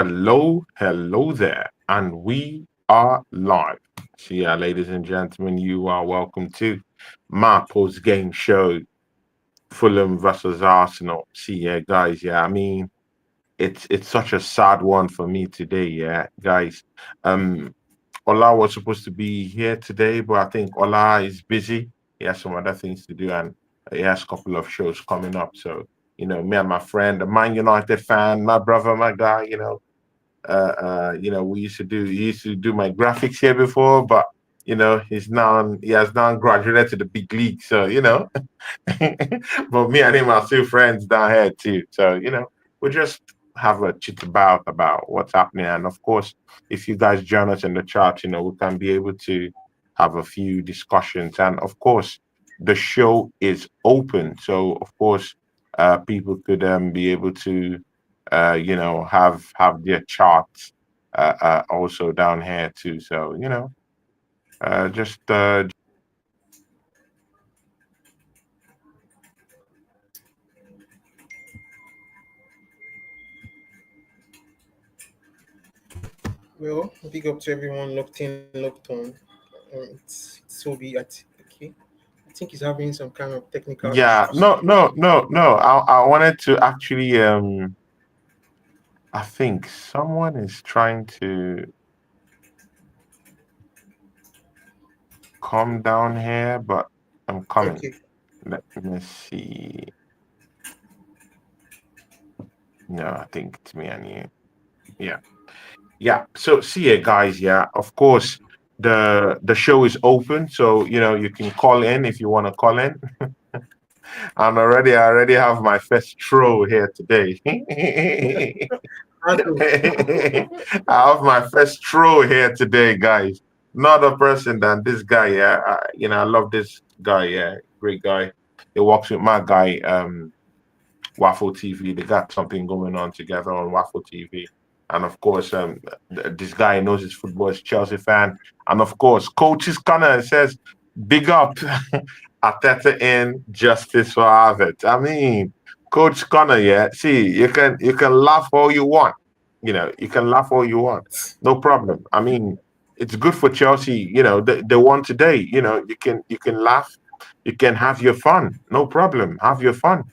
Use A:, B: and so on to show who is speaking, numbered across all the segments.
A: Hello there, and we are live. So, yeah, ladies and gentlemen, you are welcome to my post game show, Fulham versus Arsenal. See, yeah, guys, yeah, I mean, it's such a sad one for me today, yeah, guys. Um, Ola was supposed to be here today, but I think Ola is busy. He has some other things to do, and he has a couple of shows coming up. So, me and my friend, the Man United fan, my brother, my guy, we he used to do my graphics here before, but he has now graduated to the big league. So, but me and him are still friends down here too. So, we just have a chit about what's happening. And of course, if you guys join us in the chat, we can be able to have a few discussions. And of course, the show is open. So of course, people could be able to have their charts also down here too. So just
B: Well, big up to everyone locked in, locked on. It's Sobi at okay. I think he's having some kind of technical
A: yeah,
B: issues.
A: no. I wanted to actually I think someone is trying to come down here, but I'm coming.
B: Okay.
A: Let me see. No, I think it's me and you. Yeah. Yeah. So see you guys, yeah. Of course, the show is open, so you can call in if you want to call in. I already have my first troll here today.
B: Ado.
A: I have my first troll here today, guys. Not a person than this guy. Yeah, I love this guy. Yeah, great guy. He works with my guy, Waffle TV. They got something going on together on Waffle TV. And of course, this guy knows his football, is Chelsea fan. And of course, coach's corner says, "Big up, Ateta in justice for Harvard." I mean, Coach Connor, yeah. See, you can laugh all you want. You can laugh all you want. No problem. I mean, it's good for Chelsea. They won today. You can laugh. You can have your fun. No problem. Have your fun.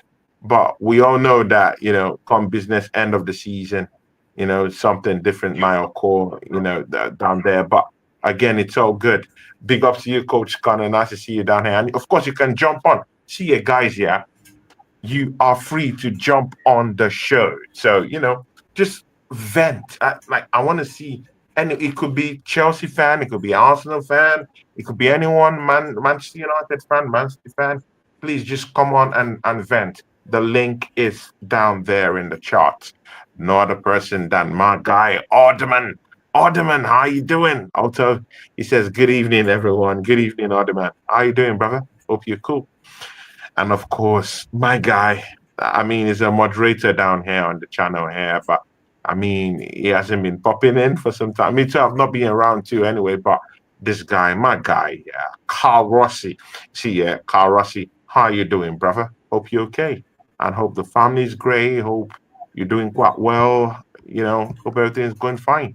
A: But we all know that come business end of the season, something different might occur. Down there. But again, it's all good. Big up to you, Coach Connor. Nice to see you down here. And of course, you can jump on. See you guys, yeah. You are free to jump on the show. So, just vent. I want to see, and it could be Chelsea fan, it could be Arsenal fan, it could be anyone, Manchester United fan, Man City fan. Please just come on and vent. The link is down there in the chart. No other person than my guy, Alderman. Alderman, how you doing? Also, he says, good evening, everyone. Good evening, Alderman. How you doing, brother? Hope you're cool. And of course, my guy, I mean, he's a moderator down here on the channel here, but I mean, he hasn't been popping in for some time. Me too, I've not been around too anyway, but this guy, my guy, yeah, Carl Rossi. See, yeah, Carl Rossi, how you doing, brother? Hope you're okay. And hope the family's great. Hope you're doing quite well. Hope everything's going fine.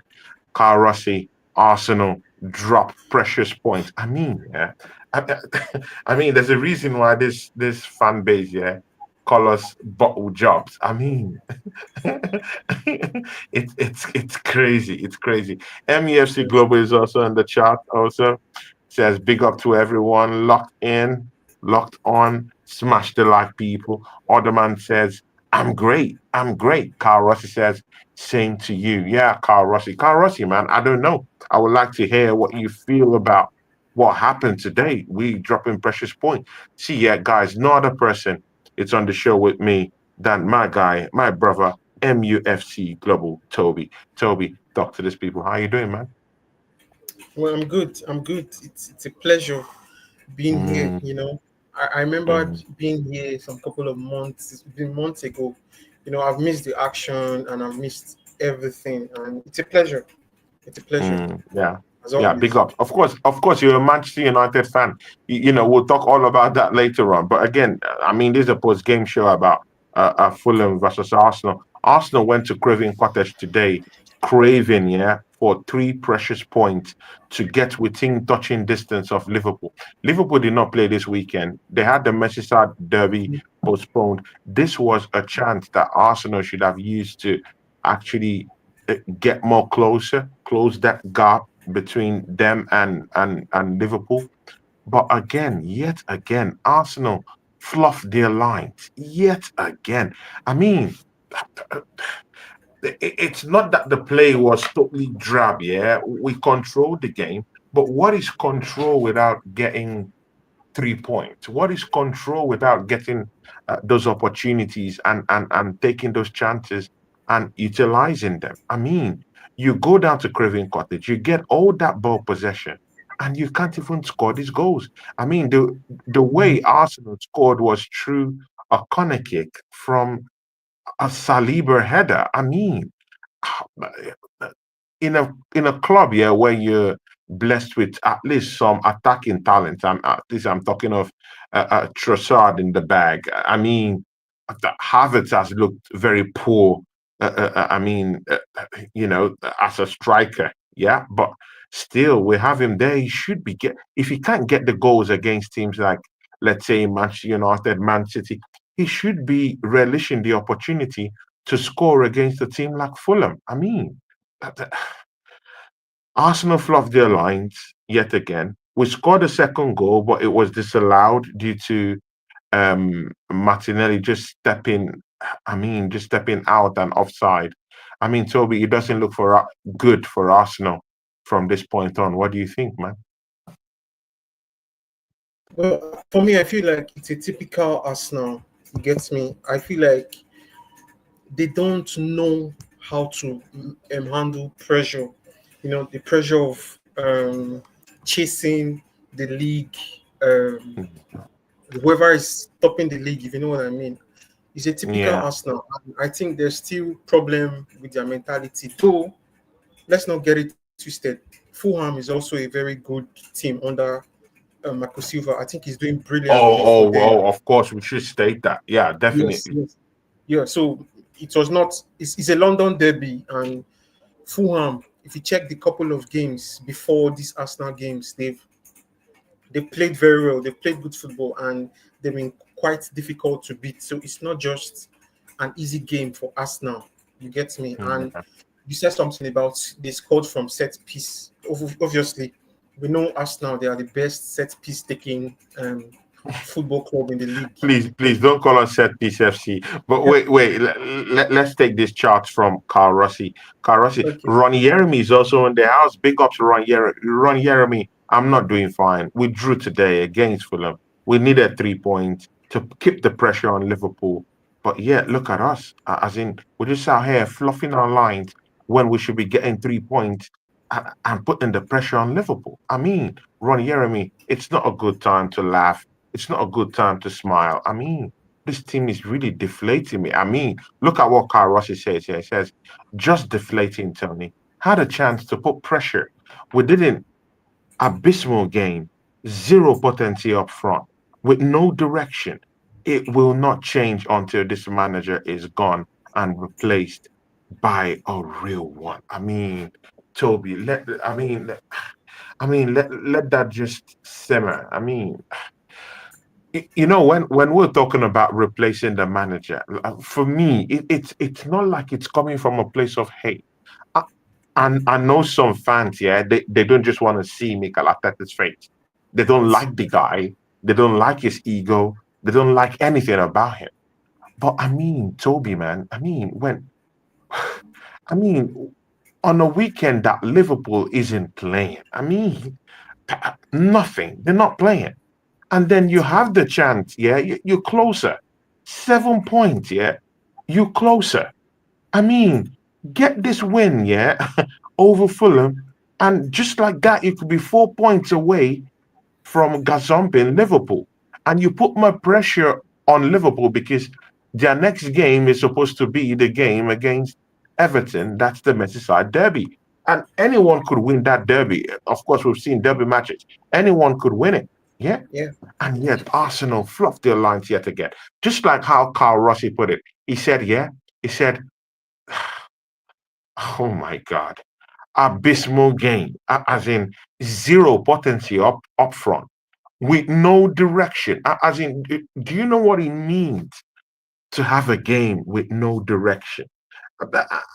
A: Carl Rossi, Arsenal drop precious points. I mean, yeah. I, I mean, there's a reason why this fan base, yeah, call us bottle jobs. I mean, it's crazy. It's crazy. MEFC Global is also in the chat. Also says big up to everyone locked in, locked on, smash the like people. Other man says I'm great. I'm great. Carl Rossi says same to you. Yeah, Carl Rossi. Carl Rossi, man. I don't know. I would like to hear what you feel about what happened today. We dropping precious point. See, yeah, guys, no other person. It's on the show with me than my guy, my brother, MUFC Global, Toby. Toby, talk to these people. How you doing, man?
B: Well, I'm good. I'm good. It's a pleasure being here.
A: Mm,
B: I remembered
A: mm,
B: being here some couple of months. It's been months ago. I've missed the action and I've missed everything, and it's a pleasure. It's a pleasure
A: yeah.
B: as
A: Yeah, big
B: always.
A: up. Of course, you're a Manchester United fan. We'll talk all about that later on. But again, I mean, this is a post-game show about Fulham versus Arsenal. Arsenal went to Craven Cottage today, craving, yeah, for 3 precious points to get within touching distance of Liverpool. Liverpool did not play this weekend. They had the Merseyside derby postponed. This was a chance that Arsenal should have used to actually get more closer, close that gap between them and Liverpool. But again, yet again, Arsenal fluffed their lines. Yet again. I mean, it's not that the play was totally drab, yeah. We controlled the game, but what is control without getting 3 points? What is control without getting those opportunities and taking those chances and utilizing them? I mean, you go down to Craven Cottage, you get all that ball possession, and you can't even score these goals. I mean, the way Arsenal scored was through a corner kick from a Saliba header. I mean, in a club, yeah, where you're blessed with at least some attacking talent. At least I'm talking of Trossard in the bag. I mean, Havertz has looked very poor. I mean, as a striker, yeah, but still, we have him there. He should be get if he can't get the goals against teams like, let's say, Manchester United, Man City, he should be relishing the opportunity to score against a team like Fulham. I mean, uh, uh, Arsenal fluffed their lines yet again. We scored a second goal, but it was disallowed due to Martinelli just stepping. I mean, just stepping out and offside. I mean, Toby, it doesn't look good for Arsenal from this point on. What do you think, man?
B: Well, for me, I feel like it's a typical Arsenal. It gets me. I feel like they don't know how to handle pressure. The pressure of chasing the league. Um,
A: Mhm.
B: Whoever is topping the league, if you know what I mean. It's a typical
A: Yeah.
B: Arsenal. And I think there's still problem with their mentality. Though, let's not get it twisted. Fulham is also a very good team under Marco Silva. I think he's doing
A: Oh,
B: brilliantly for
A: oh,
B: them.
A: oh, of course, we should state that. Yeah,
B: Yes,
A: definitely.
B: yes. Yeah, so it was not, it's a London derby, and Fulham, if you check the couple of games before these Arsenal games, they played very well. They played good football, and they've been quite difficult to beat. So it's not just an easy game for Arsenal. You get me? And
A: Yeah.
B: you said something about they scored from set piece. Obviously, we know Arsenal. They are the best set piece taking football club in the league.
A: Please don't call us set piece FC. But wait. Let's take this chart from Carl Rossi. Carl Rossi,
B: Okay.
A: Ron Jeremy is also in the house. Big up to Ron Jeremy. I'm not doing fine. We drew today against Fulham. We needed 3 points to keep the pressure on Liverpool. But yeah, look at us. As in, we're just out here fluffing our lines when we should be getting 3 points and putting the pressure on Liverpool. I mean, Ron Jeremy, it's not a good time to laugh. It's not a good time to smile. I mean, this team is really deflating me. I mean, look at what Carl Rossi says here. He says, just deflating, Tony. Had a chance to put pressure. We didn't. Abysmal game. Zero potency up front. With no direction. It will not change until this manager is gone and replaced by a real one. I mean, Toby, let that just simmer. I mean, when we're talking about replacing the manager, for me, it's not like it's coming from a place of hate. I, and I know some fans, yeah, they don't just want to see Mikel Arteta's face. They don't like the guy. They don't like his ego. They don't like anything about him. But I mean, Toby, man, I mean, on a weekend that Liverpool isn't playing, I mean, nothing. They're not playing. And then you have the chance, yeah, you're closer. 7 points, yeah, you're closer. I mean, get this win, yeah, over Fulham, and just like that, you could be 4 points away from gazumping Liverpool. And you put more pressure on Liverpool because their next game is supposed to be the game against Everton. That's the Merseyside derby. And anyone could win that derby. Of course, we've seen derby matches. Anyone could win it. Yeah.
B: Yeah.
A: And yet Arsenal fluffed their lines yet again. Just like how Carl Rossi put it. He said, yeah, he said, Oh my God, abysmal game, as in zero potency up front with no direction. As in, do you know what it means to have a game with no direction?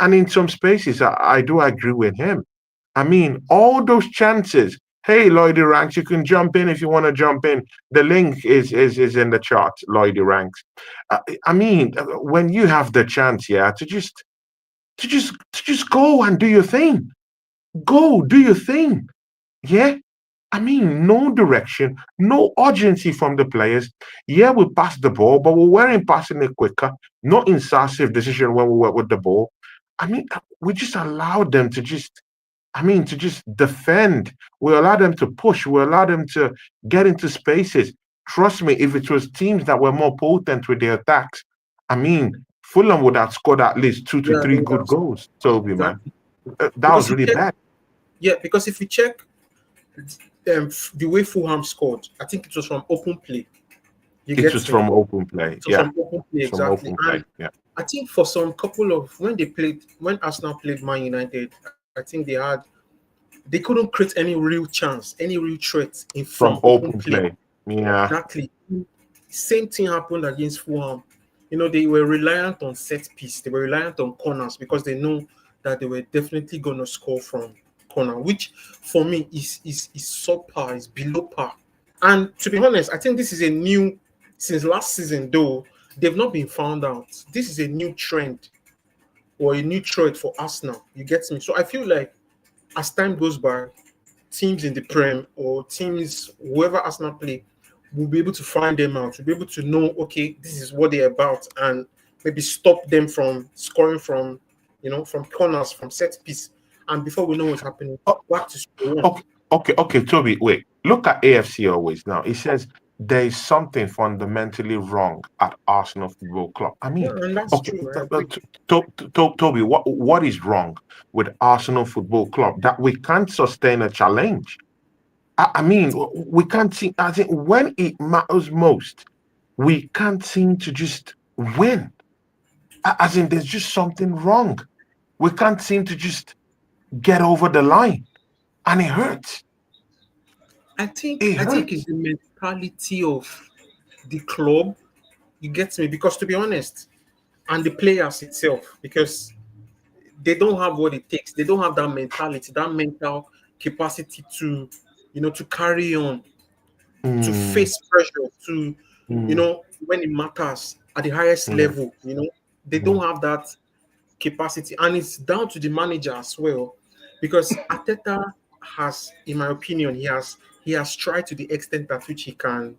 A: And in some spaces, I do agree with him. I mean, all those chances. Hey, Lloydie Ranks, you can jump in if you want to jump in. The link is in the chart, Lloydie Ranks. I mean, when you have the chance, yeah, to just go and do your thing. Go do your thing. Yeah. I mean, no direction, no urgency from the players. Yeah, we passed the ball, but we weren't passing it quicker. No incisive decision when we were with the ball. I mean, we just allowed them to just defend. We allowed them to push. We allowed them to get into spaces. Trust me, if it was teams that were more potent with their attacks, I mean, Fulham would have scored at least two to
B: Yeah,
A: three
B: they would
A: good
B: have scored.
A: goals, Toby, man.
B: Exactly.
A: That was
B: Because you
A: really
B: check,
A: bad.
B: yeah, because if you check the way Fulham scored, I think it was from open play. You
A: It
B: get
A: was
B: me?
A: from open play.
B: It was
A: Yeah,
B: from open play
A: it's from
B: exactly.
A: open play.
B: And
A: Yeah.
B: I think for some couple of when Arsenal played Man United, I think they couldn't create any real chance, any real threat in from
A: From
B: open
A: open
B: play.
A: play. Yeah.
B: Exactly. Same thing happened against Fulham. They were reliant on set piece. They were reliant on corners because they know that they were definitely going to score from corner, which for me is subpar, is below par. And to be honest, I think this is a new since last season though they've not been found out. This is a new trend or a new threat for Arsenal. You get me? So I feel like as time goes by, teams in the Prem or teams whoever Arsenal play will be able to find them out. Will be able to know, okay, this is what they're about, and maybe stop them from scoring from, from corners, from set piece. And before we know what's happening,
A: Oh,
B: back to square one.
A: okay, okay, Toby, wait. Look at AFC always now. It says there is something fundamentally wrong at Arsenal Football Club. I
B: Yeah,
A: mean,
B: and that's
A: okay,
B: true. I agree.
A: Toby, what is wrong with Arsenal Football Club that we can't sustain a challenge? I mean, we can't see. I think when it matters most, we can't seem to just win. As in, there's just something wrong. We can't seem to just get over the line, and it hurts.
B: I think
A: It
B: I think it's
A: hurts.
B: the mentality of the club. You get me? Because to be honest, and the players itself, because they don't have what it takes. They don't have that mentality, that mental capacity to carry on, to
A: Mm,
B: face pressure, to,
A: mm,
B: when it matters at the highest
A: yeah,
B: level. They
A: yeah,
B: don't have that capacity, and it's down to the manager as well, because Ateta has, in my opinion, he has tried to the extent at which he can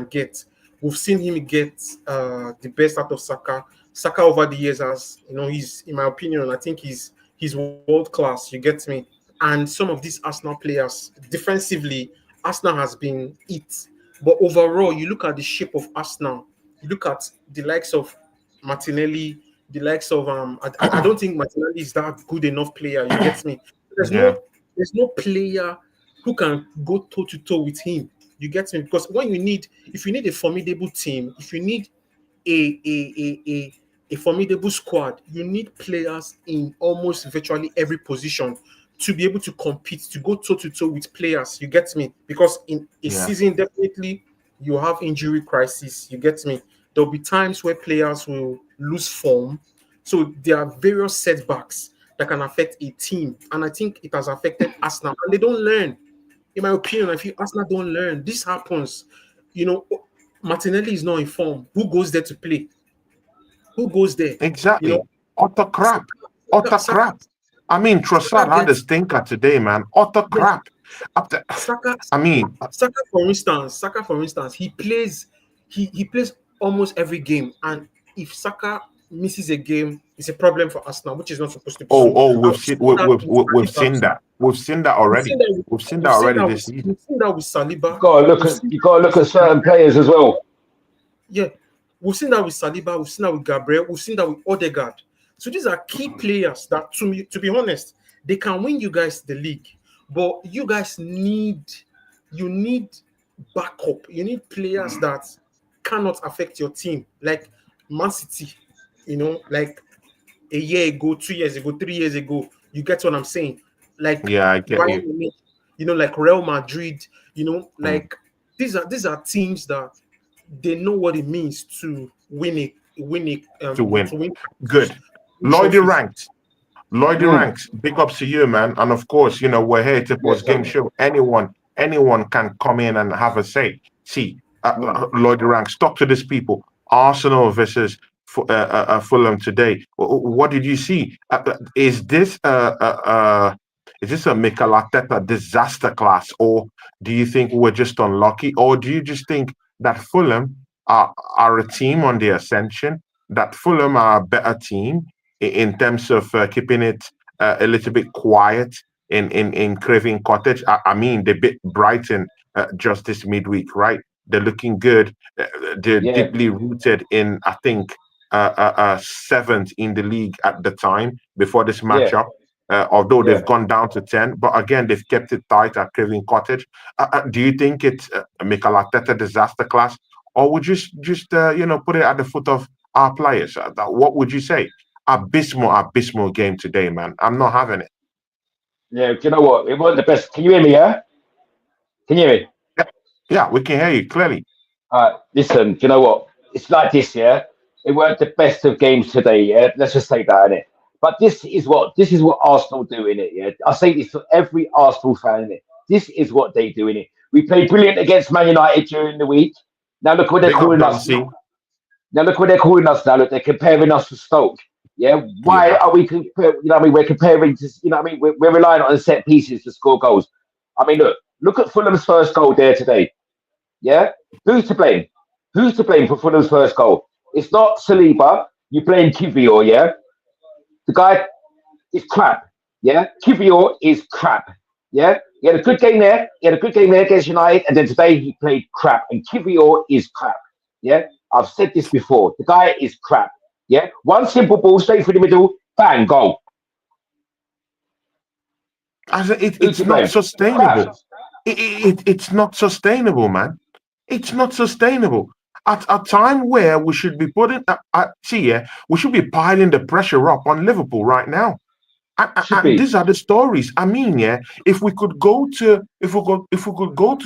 B: get. We've seen him get the best out of Saka. Saka over the years has, he's, in my opinion, I think he's world class. You get me? And some of these Arsenal players defensively, Arsenal has been it. But overall, you look at the shape of Arsenal. You look at the likes of Martinelli, the likes of I don't think Martinelli is that good enough player. You get me? There's
A: yeah,
B: no there's no player who can go toe to toe with him. You get me? Because if you need a formidable team, if you need a formidable squad, you need players in almost virtually every position to be able to compete, to go toe to toe with players. You get me? Because in a
A: yeah,
B: season, definitely you have injury crisis. You get me? There'll be times where players will lose form. So there are various setbacks that can affect a team. And I think it has affected Arsenal. And they don't learn. In my opinion, I feel Arsenal don't learn. This happens. You know, Martinelli is not in form. Who goes there to play? Who goes there? You know,
A: exactly. Utter
B: Saka,
A: crap. Utter
B: Saka,
A: crap. I mean,
B: Saka
A: Trossard had a
B: gets
A: stinker today, man. Utter
B: yes.
A: crap. After,
B: Saka,
A: I mean,
B: Saka, for instance, he plays almost every game, and if Saka misses a game, it's a problem for Arsenal, which is not supposed to be so. And
A: we've
B: we've
A: seen
B: seen that with
A: we've
B: Saliba.
A: seen that. We've seen that
B: We've seen
A: already.
B: that.
A: We've seen that
B: We've seen
A: already
B: that
A: this
B: with
A: season.
B: we've seen that with Saliba.
C: Got to look
B: We've
C: at
B: seen
C: you
B: that
C: got to look at
B: with
C: certain
B: Gabriel.
C: players as well.
B: Yeah, we've seen that with Saliba. We've seen that with Gabriel. We've seen that with Odegaard. So these are key players that, to be honest, they can win you guys the league. But you need backup. You need players that cannot affect your team, like Man City. Like a year ago, 2 years ago, 3 years ago. You get what I'm saying? Like
A: Yeah, I get you.
B: Bayern Munich, like Real Madrid,
A: Mm.
B: like these are teams that they know what it means to
A: To win.
B: to win
A: Good. Lloydie
B: trophies.
A: ranked. Lloydie
C: Mm.
A: ranks. Big ups to you, man. And of course, we're here to
C: Yes,
A: post game
C: sir.
A: show. Anyone can come in and have a say. See,
C: Mm.
A: Lloydie ranks. Talk to these people. Arsenal versus Fulham today. What did you see? Is this a Mikel Arteta disaster class, or do you think we're just unlucky, or do you just think that Fulham are a team on the ascension? That Fulham are a better team in terms of keeping it a little bit quiet in Craven Cottage. I mean, they beat Brighton just this midweek, right? They're looking good. They're
C: Yeah,
A: deeply rooted in, I think, seventh in the league at the time before this
C: yeah,
A: matchup. Although
C: yeah.
A: they've gone down to 10, but again, they've kept it tight at Craven Cottage. Do you think it's a Mikel Arteta disaster class, or would you just put it at the foot of our players? What would you say? Abysmal game today, man. I'm not having it.
C: Yeah, do you know what? It wasn't the best. Can you hear me? Yeah, can you hear me?
A: Yeah, yeah, we can hear you clearly.
C: Listen, do you know what? It's like this, yeah. It weren't the best of games today, yeah. Let's just say that, innit? But this is what Arsenal do in it, yeah. I say this to every Arsenal fan in it. This is what they do in it. We played brilliant against Man United during the week. Now look what they're
A: Big up,
C: calling us.
A: Dempsey.
C: Now look what they're calling us now. Look, they're comparing us to Stoke. Yeah, why
A: Yeah,
C: are we compare, you know what I mean? We're comparing to you know what I mean, we're relying on set pieces to score goals. I mean, look at Fulham's first goal there today. Yeah? Who's to blame? Who's to blame for Fulham's first goal? It's not Saliba. You blame Kivior, yeah? The guy is crap. Yeah? Kivior is crap. Yeah? He had a good game there. He had a good game there against United, and then today he played crap. And Kivior is crap. Yeah? I've said this before. The guy is crap. Yeah? One simple ball straight through the middle, bang, goal. Who's
A: it's
C: to
A: not
C: blame? Crap.
A: sustainable. It's not sustainable, man. It's not sustainable. At a time where we should be we should be piling the pressure up on Liverpool right now.
C: Should
A: And
C: be.
A: these are the stories. I mean, yeah, if we could go to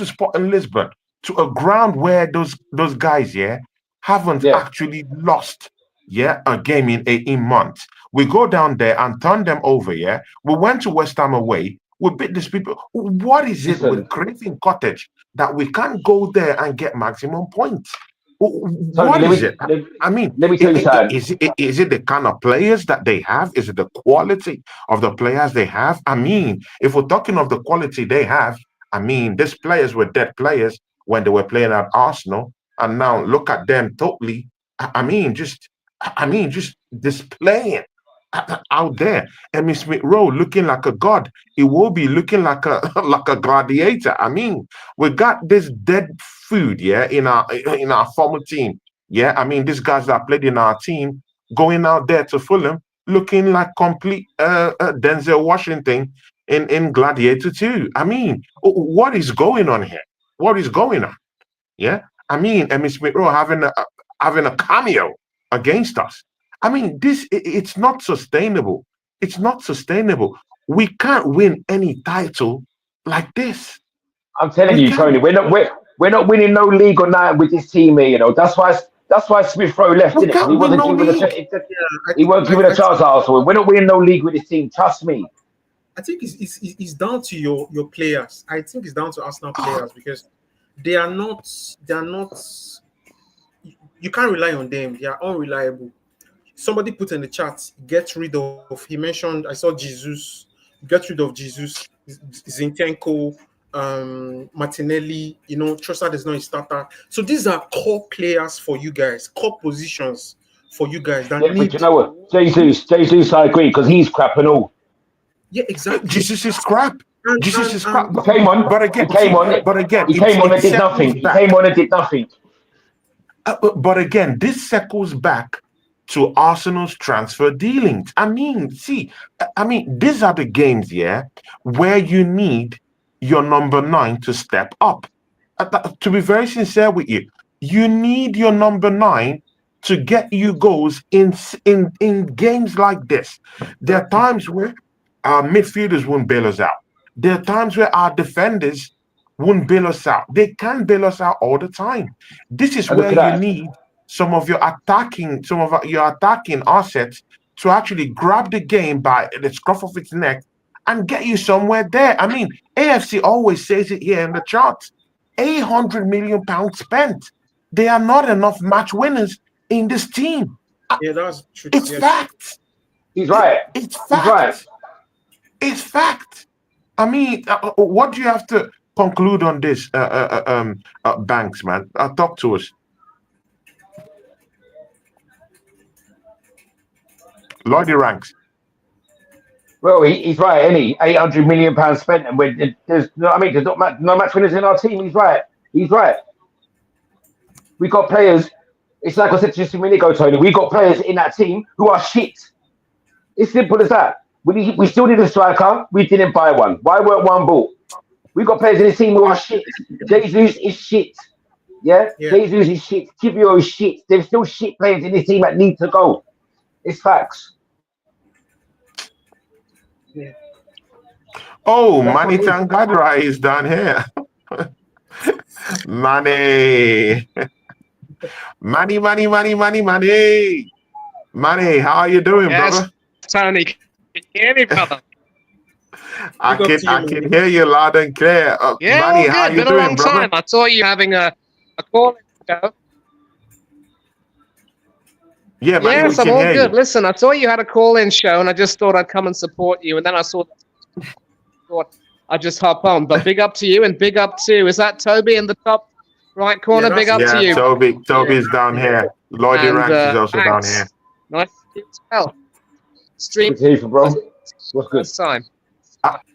A: Sporting Lisbon, to a ground where those guys, yeah, haven't
C: Yeah.
A: actually lost, yeah, a game in months. We go down there and turn them over, yeah. We went to West Ham away. We beat these people. What is it with
C: Listen,
A: Craven Cottage that we can't go there and get maximum points?
C: Tony,
A: What is it? I mean,
C: let me tell you something.
A: is it the kind of players that they have? Is it the quality of the players they have? I mean, if we're talking of the quality they have, I mean, these players were dead players when they were playing at Arsenal, and now look at them totally. I mean, just displaying out there. Emmy Smith Rowe looking like a god. He will be looking like a like a gladiator. I mean, we got this dead food, yeah, in our former team. Yeah, I mean, these guys that played in our team going out there to Fulham looking like complete Denzel Washington in Gladiator 2. I mean, what is going on here? What is going on? Yeah, I mean, Emmy Smith Rowe having a cameo against us. I mean, it's not sustainable. It's not sustainable. We can't win any title like this.
C: I'm telling
A: We
C: you, Tony,
A: can't.
C: we're not winning no league or nothing with this team here. You know that's why Smith Rowe left
A: We
C: in it because he
A: can't win
C: wasn't
A: no
C: given a
A: league.
B: Yeah,
C: he wasn't given a chance to Arsenal. We're not winning no league with this team. Trust me.
B: I think it's down to your players. I think it's down to Arsenal
A: Ah,
B: players because they are not you can't rely on them. They are unreliable. Somebody put in the chat, get rid of. He mentioned, I saw Jesus. Get rid of Jesus, Zinchenko, Martinelli. Trossard is not a starter. So these are core players for you guys, core positions for you guys that
C: Yeah, but you
B: need.
C: know what? Jesus, I agree because he's crap and all.
B: Yeah, exactly.
A: Jesus is crap.
B: And
A: Jesus
B: and
A: is crap.
B: and
C: He came on.
A: But
C: He
A: again,
C: came
A: see,
C: on.
A: but again,
C: He
A: it's
C: came on
A: it
C: and did
A: circles
C: nothing. He
A: back.
C: came on and did nothing.
A: But again, this circles back to Arsenal's transfer dealings. I mean, see, these are the games, yeah, where you need your number nine to step up. To be very sincere with you, you need your number nine to get you goals in games like this. There are times where our midfielders won't bail us out. There are times where our defenders won't bail us out. They can't bail us out all the time. This is
C: And look
A: where
C: at
A: you
C: that.
A: need some of your attacking assets to actually grab the game by the scruff of its neck and get you somewhere there. I mean, AFC always says it here in the charts. £800 million spent. They are not enough match winners in this team.
B: Yeah, that's true.
A: It's
B: Yes.
A: fact.
C: He's right.
A: It's
C: He's right.
A: fact. It's fact. I mean, what do you have to conclude on this, Banks, man? Talk to us. Lloydie Ranks.
C: Well, he's right, isn't he? £800 million spent, and there's no match winners in our team. He's right. He's right. We got players. It's like I said just a minute ago, Tony. We got players in that team who are shit. It's simple as that. We still need a striker. We didn't buy one. Why weren't one bought? We got players in this team who are shit. Jesus is shit. Yeah? Jesus is shit. Kibio is shit. There's still shit players in this team that need to go. It's facts.
B: Yeah.
A: Oh, Manny Tangadra is down here. Manny. Manny, how are you doing, brother?
D: Tony, can you hear me, brother?
A: I can hear you loud and clear.
D: Yeah,
A: Manny, how
D: good.
A: you
D: Been
A: doing,
D: a long
A: brother?
D: time. I saw you having a call show.
A: Yeah, Manny,
D: Yes,
A: we
D: I'm
A: can
D: all
A: hear
D: good.
A: you.
D: Listen, I saw you had a call-in show, and I just thought I'd come and support you. And then I thought I'd just hop on. But big up to you, and big up to, is that Toby in the top right corner?
B: Yeah,
D: Big up to
A: Yeah,
D: you.
A: Toby's down here. Lloydie
D: And
A: Ranks is also down
D: Banks.
A: here.
D: Nice to see you as well. Stream
C: Good to hear you, bro. What's good?
D: first time.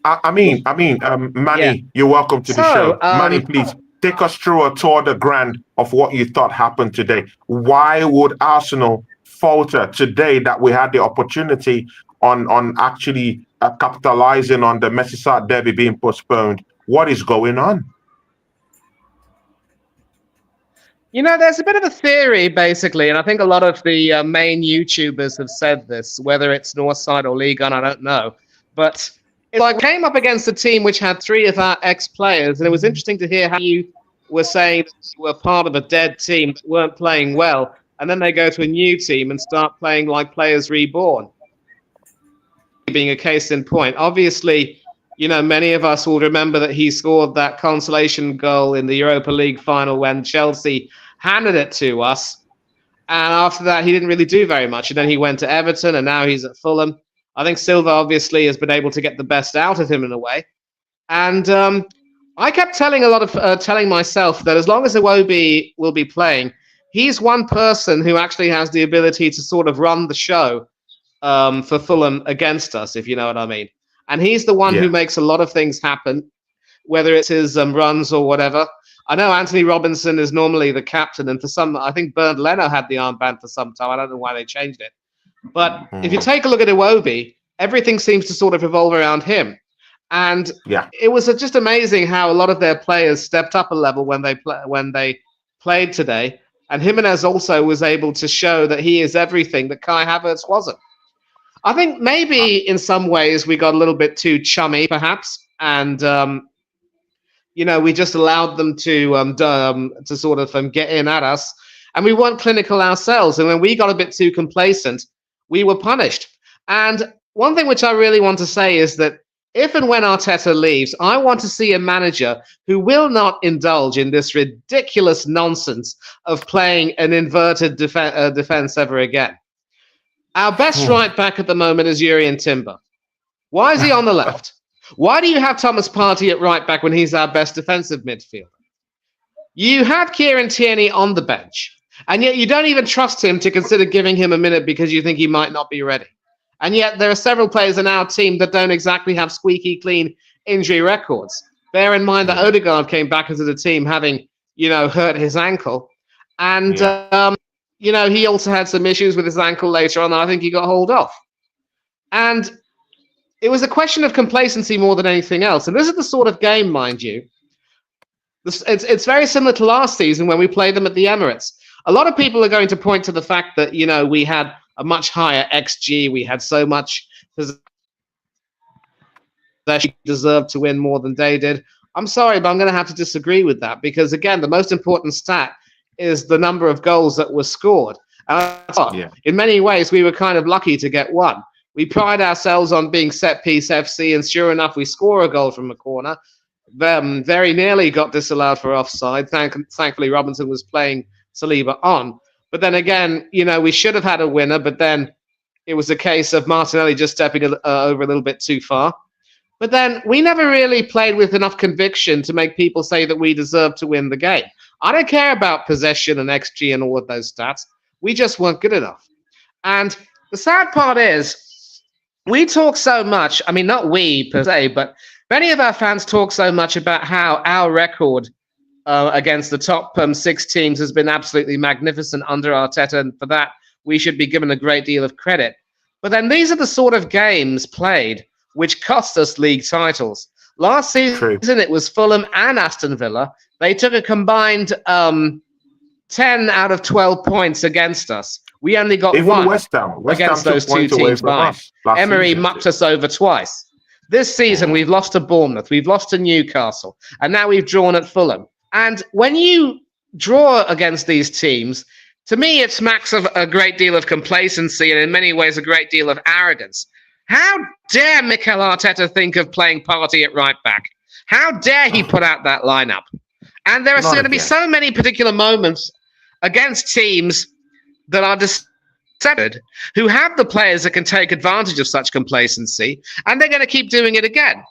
A: Manny,
D: Yeah.
A: you're welcome to the
D: So,
A: show. Manny, please take us through a tour de grand of what you thought happened today. Why would Arsenal falter today that we had the opportunity on actually capitalizing on the Merseyside derby being postponed? What is going on?
D: You know, there's a bit of a theory, basically, and I think a lot of the main YouTubers have said this, whether it's Northside or League One, I don't know. But it came up against a team which had 3 of our ex-players, and it was interesting to hear how you were saying that you were part of a dead team that weren't playing well, and then they go to a new team and start playing like players reborn. Being a case in point. Obviously, you know, many of us will remember that he scored that consolation goal in the Europa League final when Chelsea handed it to us. And after that, he didn't really do very much. And then he went to Everton, and now he's at Fulham. I think Silva obviously has been able to get the best out of him in a way. And I kept telling telling myself that as long as Iwobi will be playing, he's one person who actually has the ability to sort of run the show for Fulham against us, if you know what I mean. And he's the one who makes a lot of things happen, whether it's his runs or whatever. I know Anthony Robinson is normally the captain, and for some, I think Bernd Leno had the armband for some time. I don't know why they changed it. But if you take a look at Iwobi, everything seems to sort of revolve around him. And it was just amazing how a lot of their players stepped up a level when they played today. And Jimenez also was able to show that he is everything that Kai Havertz wasn't. I think maybe in some ways we got a little bit too chummy, perhaps, and you know, we just allowed them to sort of get in at us, and we weren't clinical ourselves. And when we got a bit too complacent, we were punished. And one thing which I really want to say is that if and when Arteta leaves, I want to see a manager who will not indulge in this ridiculous nonsense of playing an inverted defense ever again. Our best right back at the moment is Jurrien Timber. Why is he on the left? Why do you have Thomas Partey at right back when he's our best defensive midfielder? You have Kieran Tierney on the bench, and yet you don't even trust him to consider giving him a minute because you think he might not be ready. And yet there are several players in our team that don't exactly have squeaky clean injury records. Bear in mind that Odegaard came back into the team having, you know, hurt his ankle. And, you know, he also had some issues with his ankle later on. And I think he got hauled off. And it was a question of complacency more than anything else. And this is the sort of game, mind you. It's very similar to last season when we played them at the Emirates. A lot of people are going to point to the fact that, we had a much higher XG. We had so much possession, deserved to win more than they did. I'm sorry, but I'm going to have to disagree with that because, again, the most important stat is the number of goals that were scored. In many ways, we were kind of lucky to get one. We pride ourselves on being set-piece FC, and sure enough, we score a goal from a corner. Very nearly got disallowed for offside. Thankfully, Robinson was playing Saliba on. But then again, we should have had a winner, but then it was a case of Martinelli just stepping over a little bit too far. But then we never really played with enough conviction to make people say that we deserve to win the game. I don't care about possession and XG and all of those stats. We just weren't good enough. And the sad part is we talk so much. I mean, not we per se, but many of our fans talk so much about how our record against the top 6 teams has been absolutely magnificent under Arteta. And for that, we should be given a great deal of credit. But then these are the sort of games played which cost us league titles. Last season, it was Fulham and Aston Villa. They took a combined 10 out of 12 points against us. We only got one
A: West Ham
D: against those two teams. Emery mucked us over twice. This season, we've lost to Bournemouth, we've lost to Newcastle, and now we've drawn at Fulham. And when you draw against these teams, to me, it smacks of a great deal of complacency and in many ways a great deal of arrogance. How dare Mikel Arteta think of playing Partey at right back? How dare he put out that lineup? And there are going to be so many particular moments against teams that are deceptive, who have the players that can take advantage of such complacency, and they're going to keep doing it again.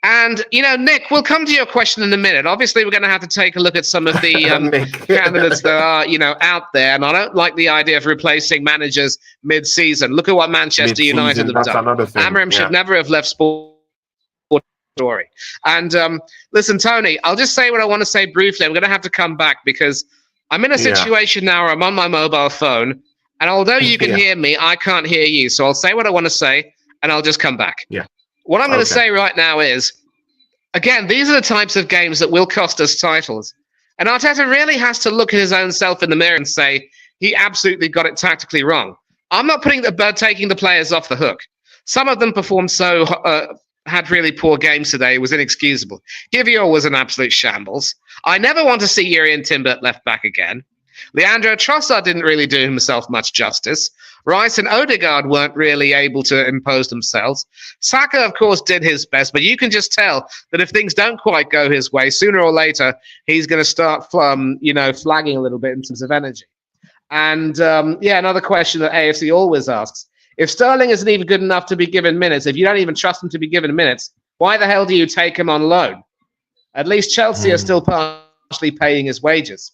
D: And, Nick, we'll come to your question in a minute. Obviously, we're going to have to take a look at some of the candidates that are, out there. And I don't like the idea of replacing managers mid-season. Look at what Manchester United have done. Amorim should never have left sport story. And listen, Tony, I'll just say what I want to say briefly. I'm going to have to come back because I'm in a situation now where I'm on my mobile phone. And although you can hear me, I can't hear you. So I'll say what I want to say and I'll just come back.
A: Yeah.
D: What I'm going to say right now is, again, these are the types of games that will cost us titles. And Arteta really has to look at his own self in the mirror and say, he absolutely got it tactically wrong. I'm not taking the players off the hook. Some of them performed had really poor games today. It was inexcusable. Kivior was an absolute shambles. I never want to see Jurrien Timber at left back again. Leandro Trossard didn't really do himself much justice. Rice and Odegaard weren't really able to impose themselves. Saka, of course, did his best, but you can just tell that if things don't quite go his way, sooner or later, he's going to start flagging a little bit in terms of energy. And, another question that AFC always asks, if Sterling isn't even good enough to be given minutes, if you don't even trust him to be given minutes, why the hell do you take him on loan? At least Chelsea are still partially paying his wages.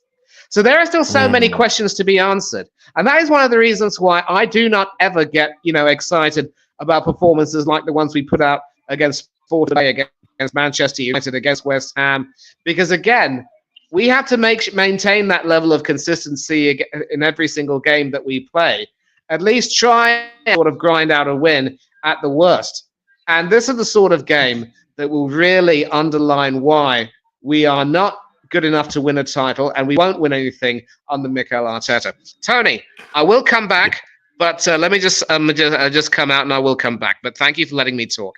D: So there are still so many questions to be answered. And that is one of the reasons why I do not ever get, excited about performances like the ones we put out against today, against Manchester United, against West Ham. Because again, we have to maintain that level of consistency in every single game that we play. At least try and sort of grind out a win at the worst. And this is the sort of game that will really underline why we are not good enough to win a title, and we won't win anything under Mikel Arteta. Tony, I will come back, but let me just come out and I will come back. But thank you for letting me talk.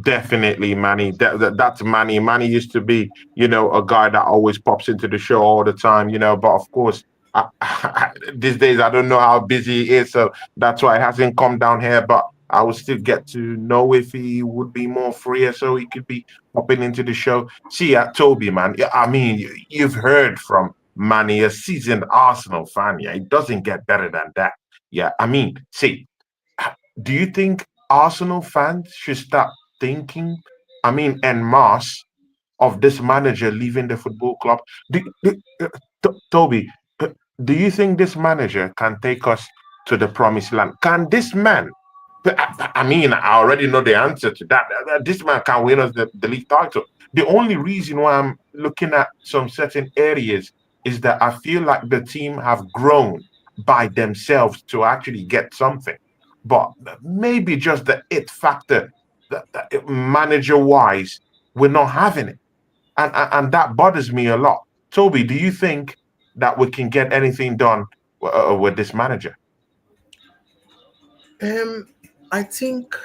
A: Definitely, Manny. That's Manny. Manny used to be, a guy that always pops into the show all the time, but of course, these days, I don't know how busy he is, so that's why it hasn't come down here, but I will still get to know if he would be more freer so he could be popping into the show. See, Toby, man, I mean, you've heard from Manny, a seasoned Arsenal fan. Yeah, it doesn't get better than that. Yeah, I mean, see, do you think Arsenal fans should start thinking, en masse, of this manager leaving the football club? Toby, do you think this manager can take us to the promised land? Can this man... I already know the answer to that. This man can win us the league title. The only reason why I'm looking at some certain areas is that I feel like the team have grown by themselves to actually get something. But maybe just the it factor, manager-wise, we're not having it. And that bothers me a lot. Toby, do you think that we can get anything done with this manager?
B: Um, I think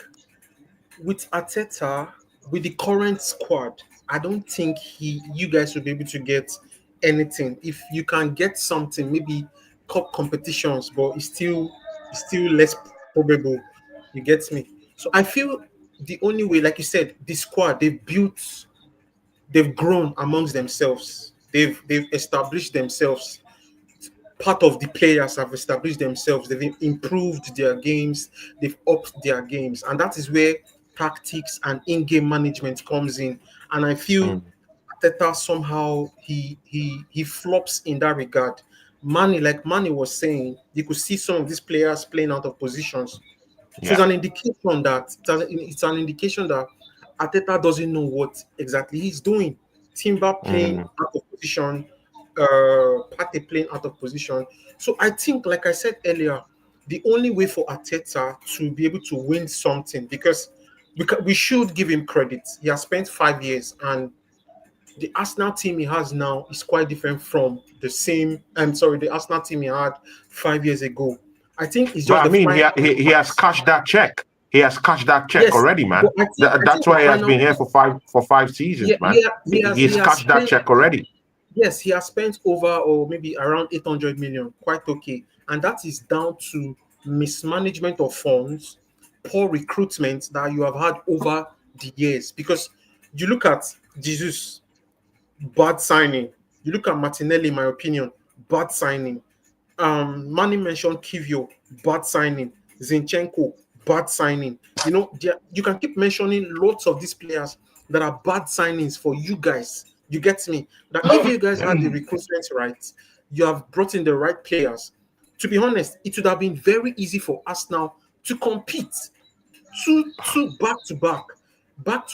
B: with Arteta, with the current squad, I don't think you guys will be able to get anything. If you can get something, maybe cup competitions, but it's still less probable. You get me? So I feel the only way, like you said, the squad they've grown amongst themselves. They've established themselves. Part of the players have established themselves. They've improved their games. They've upped their games, and that is where tactics and in-game management comes in. And I feel
A: Mm,
B: Teta somehow he flops in that regard. Manny, like Manny was saying, you could see some of these players playing out of positions. So
A: yeah.
B: it's an indication that Ateta doesn't know what exactly he's doing. Timber playing
A: Mm,
B: out of position, Partey playing out of position. So I think, like I said earlier, the only way for Ateta to be able to win something, because we should give him credit. He has spent 5 years, and the Arsenal team he has now is quite different from the Arsenal team he had 5 years ago. I think it's
A: but
B: just
A: I
B: the
A: mean,
B: final
A: he has
B: pass.
A: cashed that check. He has cashed that check
B: Yes,
A: already, man.
B: but I
A: That's
B: think the
A: why he has
B: final
A: been here
B: pass.
A: for 5 seasons,
B: Yeah,
A: man.
B: he
A: He's
B: has
A: cashed that
B: spent.
A: check already.
B: Yes, he has spent over or maybe around 800 million. Quite okay, and that is down to mismanagement of funds, poor recruitment that you have had over the years. Because you look at Jesus, bad signing. You look at Martinelli, in my opinion, bad signing. Manny mentioned Kivio, bad signing. Zinchenko, bad signing. You can keep mentioning lots of these players that are bad signings for you guys. You get me? That if you guys had the recruitment right, you have brought in the right players. To be honest, it would have been very easy for us now to compete two back to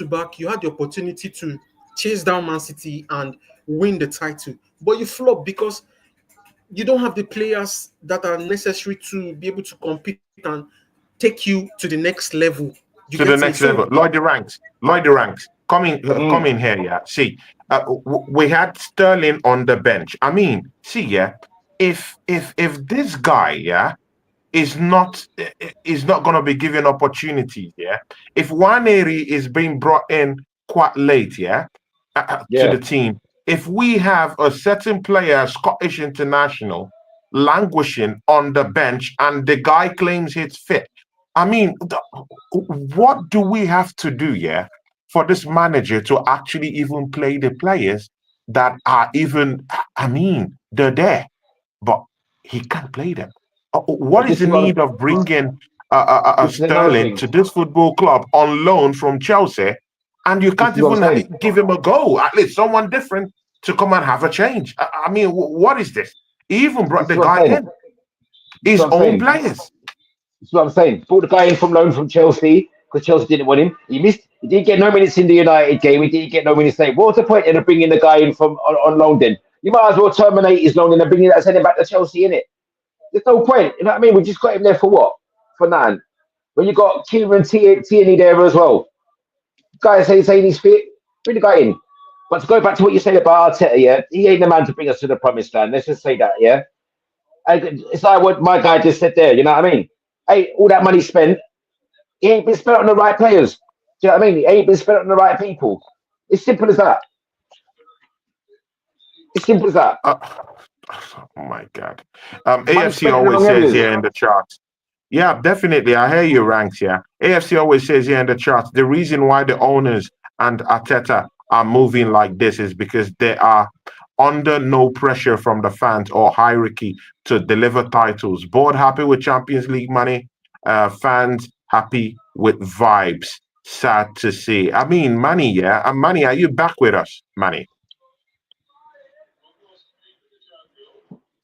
B: back. You had the opportunity to chase down Man City and win the title, but you flop because you don't have the players that are necessary to be able to compete and take you to the next level. You
A: To
B: get
A: the
B: me?
A: next
B: So
A: level. Lloyd the ranks, come
C: Mm.
A: in here, yeah. See, we had Sterling on the bench. I mean, see, yeah, if this guy, yeah, is not going to be given opportunities, yeah. If Waneri is being brought in quite late, yeah, to
C: Yeah.
A: the team, if we have a certain player, Scottish international, languishing on the bench, and the guy claims he's fit, I mean, what do we have to do, yeah, for this manager to actually even play the players that are even, I mean, they're there, but he can't play them. What
C: But
A: is
C: this
A: the
C: is what
A: need of
C: this,
A: bringing
C: this is another
A: Sterling
C: thing.
A: to this football club on loan from Chelsea, and you
C: This
A: can't
C: is what I'm
A: even
C: saying.
A: give him a go? At least someone different to come and have a change. I mean, what is this? He even brought
C: This is
A: the
C: what I'm
A: guy
C: saying.
A: in
C: This is
A: his
C: what I'm
A: own
C: saying.
A: players.
C: That's what I'm saying. Brought the guy in from loan from Chelsea because Chelsea didn't want him. He missed. He didn't get no minutes in the United game. He didn't get no minutes there. What was the point in bringing the guy in from on loan? Then you might as well terminate his loan and then send him back to Chelsea. In it, there's no point. You know what I mean? We just got him there for what? For none. When you got Kieran Tierney there as well. Guy saying he's fit. Bring the guy in. But to go back to what you said about Arteta, yeah, he ain't the man to bring us to the promised land. Let's just say that, yeah. It's like what my guy just said there. You know what I mean? Hey, all that money spent, he ain't been spent on the right players. Do you know what I mean? He ain't been spent on the right people. It's simple as that. It's simple as that.
A: Uh, oh my God.
C: Money
A: AFC
C: spent in the
A: always
C: wrong
A: says
C: areas.
A: here in the charts. Yeah, definitely. I hear you, ranks. Yeah, AFC always says here in the charts the reason why the owners and Arteta are moving like this is because they are under no pressure from the fans or hierarchy to deliver titles. Board happy with Champions League money, fans happy with vibes. Sad to see. I mean, Manny, yeah, and Manny, are you back with us, Manny?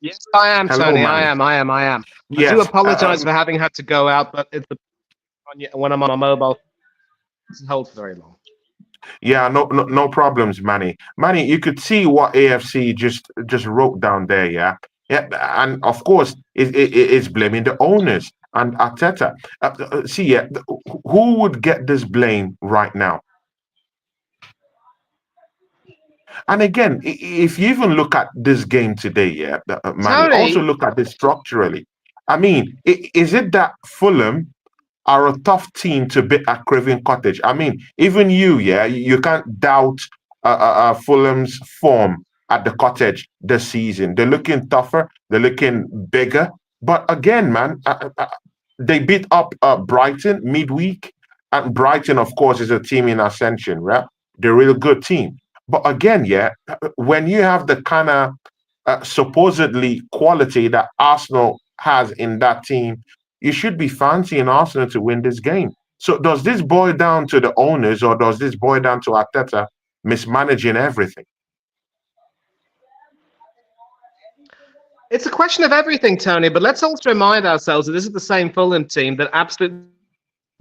D: Yes, I am,
A: Hello,
D: Tony. I
A: Manny.
D: am. I am. I am. I do
A: Yes.
D: apologize for having had to go out, but when I'm on a mobile, it doesn't hold for very long.
A: Yeah, no problems, Manny. Manny, you could see what AFC just wrote down there, yeah. Yeah, and of course, it's blaming the owners and Arteta. See, yeah, who would get this blame right now? And again, if you even look at this game today, yeah, Manny, also
D: Tony,
A: look at this structurally. I mean, is it that Fulham are a tough team to beat at Craven Cottage? I mean, even you, yeah, you can't doubt Fulham's form at the Cottage this season. They're looking tougher, they're looking bigger. But again, man, they beat up Brighton midweek. And Brighton, of course, is a team in ascension, right? They're a real good team. But again, yeah, when you have the kind of supposedly quality that Arsenal has in that team, you should be fancying Arsenal to win this game. So does this boil down to the owners or does this boil down to Arteta mismanaging everything?
D: it's a question of everything, Tony, but let's also remind ourselves that this is the same Fulham team that absolutely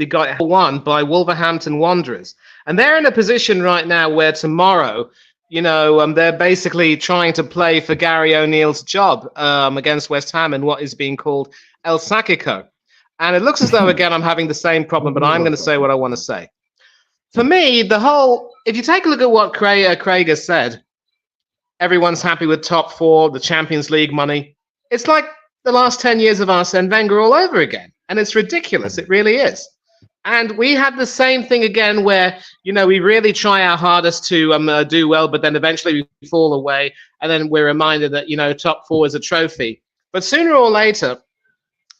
D: got won by Wolverhampton Wanderers. And they're in a position right now where tomorrow, they're basically trying to play for Gary O'Neill's job against West Ham in what is being called El Sacico. And it looks as though, again, I'm having the same problem, but I'm going to say what I want to say. For me, if you take a look at what Craig has said, everyone's happy with top four, the Champions League money. It's like the last 10 years of Arsene Wenger all over again. And it's ridiculous. It really is. And we had the same thing again where, we really try our hardest to do well, but then eventually we fall away. And then we're reminded that, top four is a trophy. But sooner or later,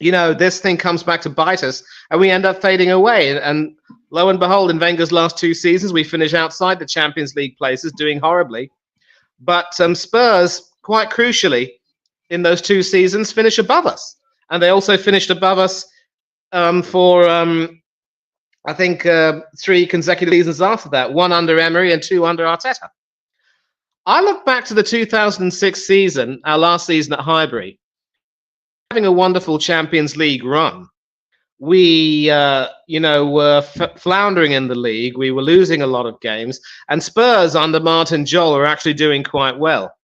D: this thing comes back to bite us and we end up fading away. And lo and behold, in Wenger's last two seasons, we finish outside the Champions League places, doing horribly. But Spurs, quite crucially, in those two seasons, finish above us. And they also finished above us for, I think, 3 consecutive seasons after that, 1 under Emery and 2 under Arteta. I look back to the 2006 season, our last season at Highbury, having a wonderful Champions League run. We, were floundering in the league. We were losing a lot of games. And Spurs under Martin Jol were actually doing quite well.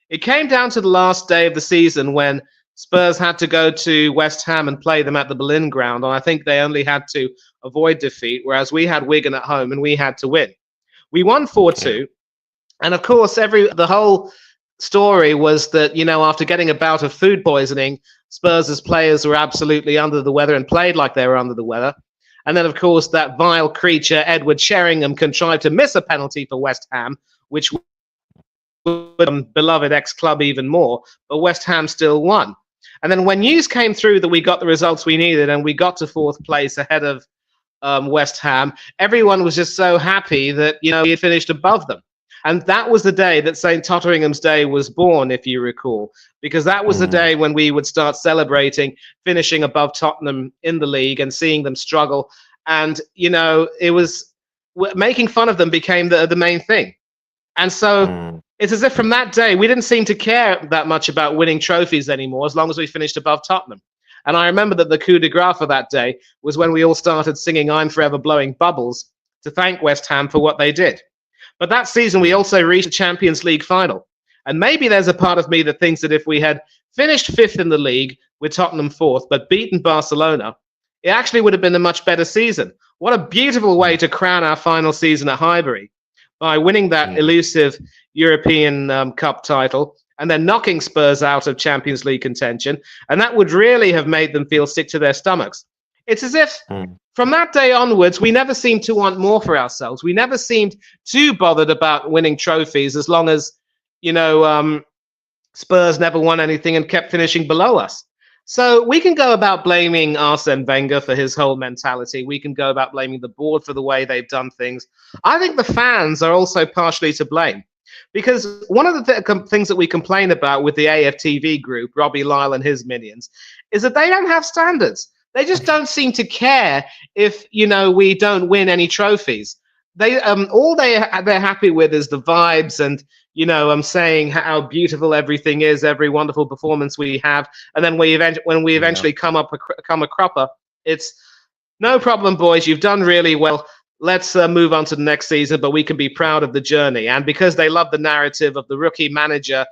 D: It came down to the last day of the season when Spurs had to go to West Ham and play them at the Berlin ground. And I think they only had to avoid defeat, whereas we had Wigan at home and we had to win. We won 4-2. And of course, the whole story was that, after getting a bout of food poisoning, Spurs' players were absolutely under the weather and played like they were under the weather. And then, of course, that vile creature, Edward Sheringham, contrived to miss a penalty for West Ham, which would beloved ex-club even more, but West Ham still won. And then when news came through that we got the results we needed and we got to 4th place ahead of West Ham, everyone was just so happy that, we had finished above them. And that was the day that St. Totteringham's Day was born, if you recall, because that was the day when we would start celebrating finishing above Tottenham in the league and seeing them struggle. And, it was making fun of them became the main thing. And so it's as if from that day, we didn't seem to care that much about winning trophies anymore, as long as we finished above Tottenham. And I remember that the coup de grace for that day was when we all started singing I'm Forever Blowing Bubbles to thank West Ham for what they did. But that season, we also reached the Champions League final. And maybe there's a part of me that thinks that if we had finished 5th in the league with Tottenham 4th, but beaten Barcelona, it actually would have been a much better season. What a beautiful way to crown our final season at Highbury by winning that elusive European Cup title and then knocking Spurs out of Champions League contention. And that would really have made them feel sick to their stomachs. It's as if from that day onwards, we never seemed to want more for ourselves. We never seemed too bothered about winning trophies as long as, Spurs never won anything and kept finishing below us. So we can go about blaming Arsene Wenger for his whole mentality. We can go about blaming the board for the way they've done things. I think the fans are also partially to blame. Because one of the things that we complain about with the AFTV group, Robbie Lyle and his minions, is that they don't have standards. They just don't seem to care if, we don't win any trophies. They all they're happy with is the vibes and, saying how beautiful everything is, every wonderful performance we have. And then when we eventually come a cropper, it's no problem, boys. You've done really well. Let's move on to the next season, but we can be proud of the journey. And because they love the narrative of the rookie manager,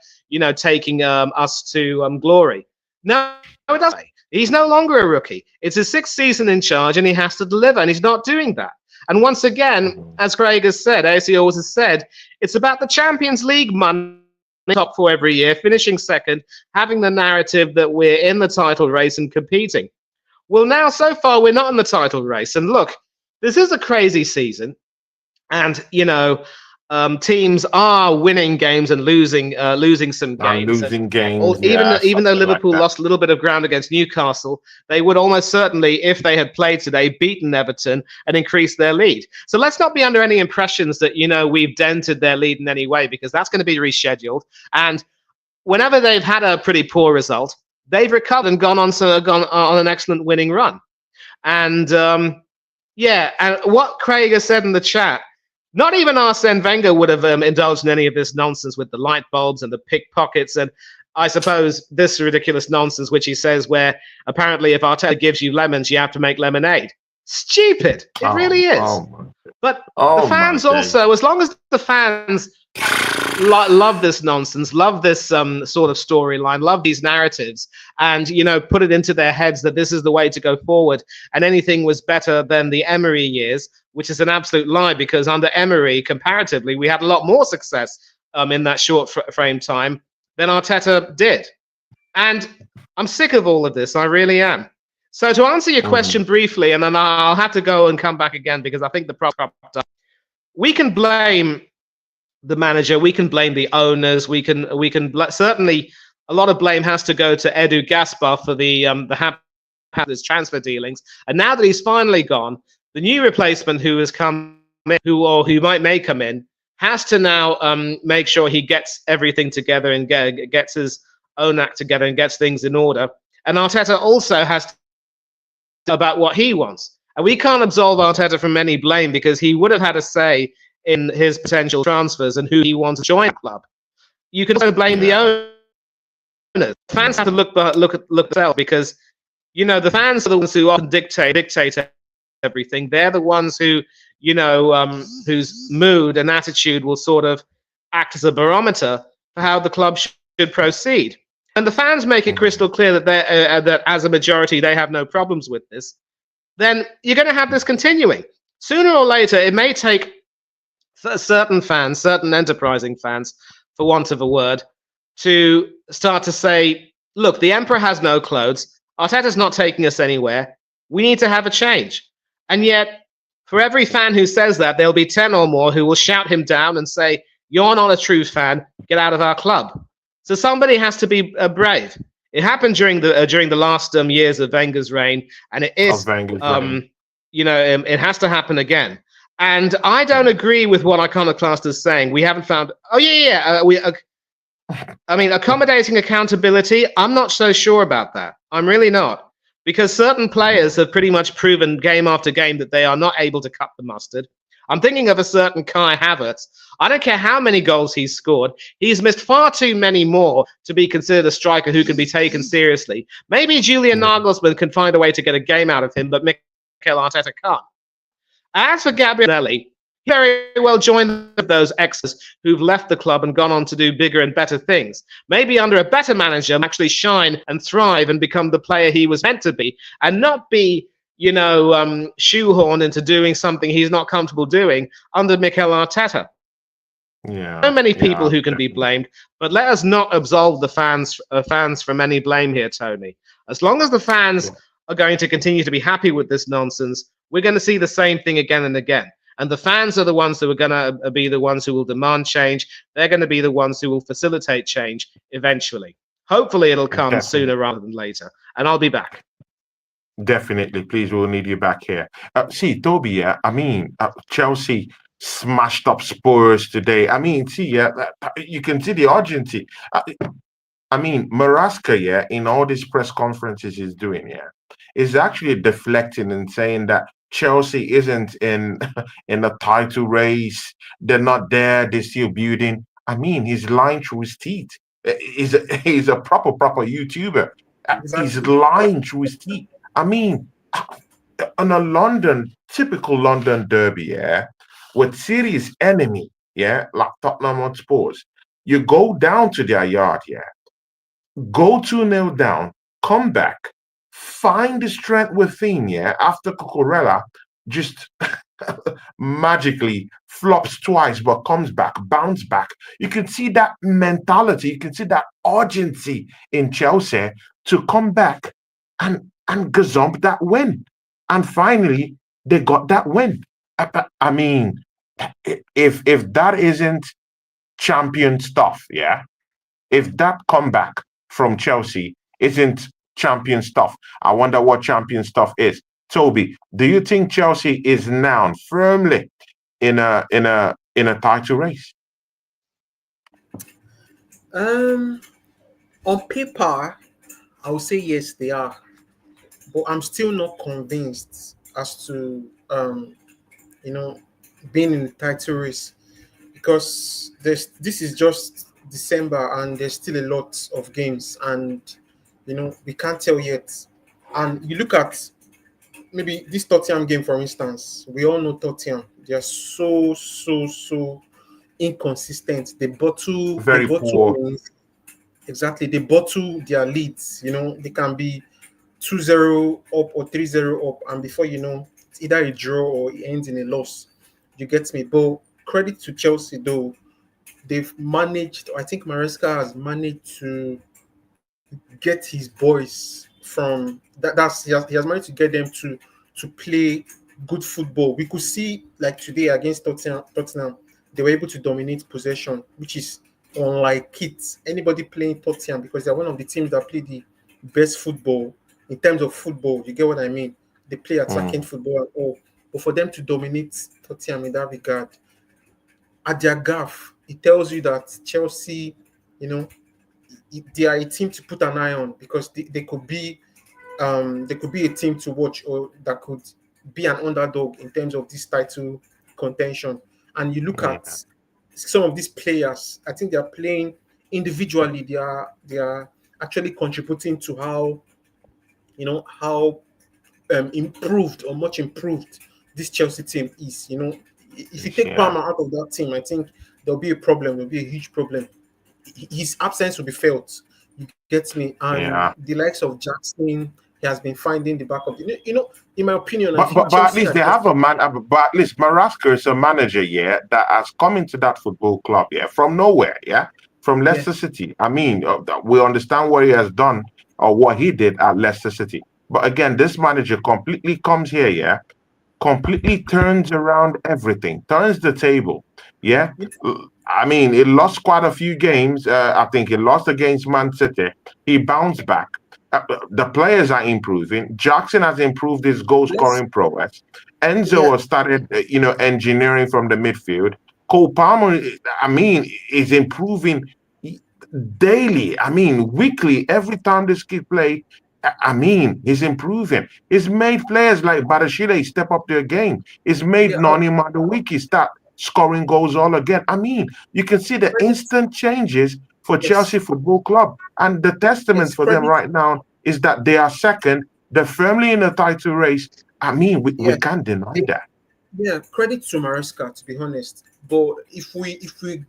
D: taking us to glory. No, it doesn't. He's no longer a rookie. It's his 6th season in charge, and he has to deliver, and he's not doing that. And once again, as Craig has said, AC always has said, it's about the Champions League money, top four every year, finishing second, having the narrative that we're in the title race and competing. Well, now, so far, we're not in the title race. And look, this is a crazy season. And, teams are winning games and losing some games.
A: Losing games.
D: Even though Liverpool
A: like
D: lost a little bit of ground against Newcastle, they would almost certainly, if they had played today, beaten Everton and increased their lead. So let's not be under any impressions that, we've dented their lead in any way, because that's going to be rescheduled. And whenever they've had a pretty poor result, they've recovered and gone on an excellent winning run. And and what Craig has said in the chat, not even Arsene Wenger would have indulged in any of this nonsense with the light bulbs and the pickpockets, and I suppose this ridiculous nonsense which he says, where apparently if Arteta gives you lemons, you have to make lemonade. Stupid. It really is. But the fans also, as long as the fans love this nonsense, love this sort of storyline, love these narratives, and put it into their heads that this is the way to go forward, and anything was better than the Emery years, which is an absolute lie, because under Emery, comparatively, we had a lot more success in that short frame time than Arteta did. And I'm sick of all of this. I really am. So to answer your question briefly, and then I'll have to go and come back again, because I think the problem, we can blame the manager, we can blame the owners, we can certainly a lot of blame has to go to Edu Gaspar for the his transfer dealings. And now that he's finally gone, the new replacement who has come in, who may come in, has to now make sure he gets everything together and gets his own act together and gets things in order. And Arteta also has to about what he wants. And we can't absolve Arteta from any blame, because he would have had a say in his potential transfers and who he wants to join the club. You can also blame the owners. Fans have to look themselves, because the fans are the ones who often dictate everything. They're the ones who whose mood and attitude will sort of act as a barometer for how the club should proceed. And the fans make it crystal clear that that as a majority they have no problems with this. Then you're going to have this continuing. Sooner or later, it may take certain fans, certain enterprising fans, for want of a word, to start to say, look, the Emperor has no clothes. Arteta's not taking us anywhere. We need to have a change. And yet, for every fan who says that, there'll be 10 or more who will shout him down and say, you're not a true fan, get out of our club. So somebody has to be brave. It happened during the last years of Wenger's reign, and it is, it has to happen again. And I don't agree with what Iconoclast is saying. We haven't found. Accommodating accountability. I'm not so sure about that. I'm really not, because certain players have pretty much proven game after game that they are not able to cut the mustard. I'm thinking of a certain Kai Havertz. I don't care how many goals he's scored. He's missed far too many more to be considered a striker who can be taken seriously. Maybe Julian Nagelsmann can find a way to get a game out of him, but Mikel Arteta can't. As for Gabrielli, he very well joined those exes who've left the club and gone on to do bigger and better things. Maybe under a better manager, actually shine and thrive and become the player he was meant to be, and not be shoehorned into doing something he's not comfortable doing under Mikel Arteta. So many people who can be blamed, but let us not absolve the fans from any blame here, Tony. As long as the fans are going to continue to be happy with this nonsense, we're going to see the same thing again and again. And the fans are the ones who are going to be the ones who will demand change. They're going to be the ones who will facilitate change eventually. Hopefully it'll come sooner rather than later. And I'll be back.
A: Definitely. Please, we'll need you back here. Toby, Chelsea smashed up Spurs today. You can see the urgency. Maraska, in all these press conferences he's doing, is actually deflecting and saying that Chelsea isn't in a title race. They're not there. They're still building. He's lying through his teeth. He's a proper YouTuber. He's lying through his teeth. On a typical London derby, with City's enemy, like Tottenham Hotspurs, you go down to their yard, go 2-0 down, come back, find the strength within, after Cucurella just magically flops twice but comes back, bounce back. You can see that mentality, you can see that urgency in Chelsea to come back and gazump that win. And finally, they got that win. I mean, if that isn't champion stuff, yeah, if that comeback from Chelsea isn't champion stuff, I wonder what champion stuff is. Toby, do you think Chelsea is now firmly in a title race?
B: Um, on paper, I would say yes, they are, but I'm still not convinced as to you know, being in the title race because this is just December and there's still a lot of games and we can't tell yet. And you look at maybe this Tottenham game, for instance. We all know Tottenham. They are so inconsistent. They
A: Very
B: bottle
A: poor.
B: wins. Exactly. They bottle their leads. They can be 2-0 up or 3-0 up, and before you know, it's either a draw or it ends in a loss. You get me? But credit to Chelsea though, they've managed. I think Maresca has managed to get his boys from that. He has managed to get them to play good football. We could see like today against Tottenham, they were able to dominate possession, which is unlike it. Anybody playing Tottenham because they're one of the teams that play the best football in terms of football. You get what I mean? They play attacking
A: Mm,
B: football and all. But for them to dominate Tottenham in that regard, at their gaff, it tells you that Chelsea, you know, they are a team to put an eye on because they could be a team to watch or that could be an underdog in terms of this title contention. And you look
A: yeah,
B: at some of these players, I think they are playing individually. They are actually contributing to how improved or much improved this Chelsea team is. If you take
A: yeah,
B: Palmer out of that team, I think there'll be a problem. There'll be a huge problem. His absence will be felt. You get me? And
A: yeah.
B: the likes of Jackson, he has been finding the back of the. In my opinion, I
A: But,
B: feel
A: but but at
B: Chelsea
A: least
B: are
A: they
B: just
A: have a man. But at least Marasca is a manager, yeah, that has come into that football club, yeah, from nowhere, yeah, from
B: yeah,
A: Leicester City. I mean, we understand what he has done or what he did at Leicester City. But again, this manager completely comes here, yeah, completely turns around everything, turns the table. Yeah. I mean, he lost quite a few games. I think he lost against Man City. He bounced back. The players are improving. Jackson has improved his goal
B: let's
A: scoring prowess. Enzo
B: yeah,
A: has started, engineering from the midfield. Cole Palmer, I mean, is improving daily. I mean, weekly. Every time this kid play, I mean, he's improving. He's made players like Badashile step up their game. He's made
B: yeah.
A: Noni Maduwiki start scoring goals all again. I mean, you can see the
B: Credit,
A: instant changes for Chelsea
B: yes,
A: Football Club. And the testament
B: yes,
A: for them
B: credit,
A: right now is that they are second. They're firmly in the title race. I mean, we
B: yeah,
A: can't deny that.
B: yeah. Credit to Maresca, to be honest. But if we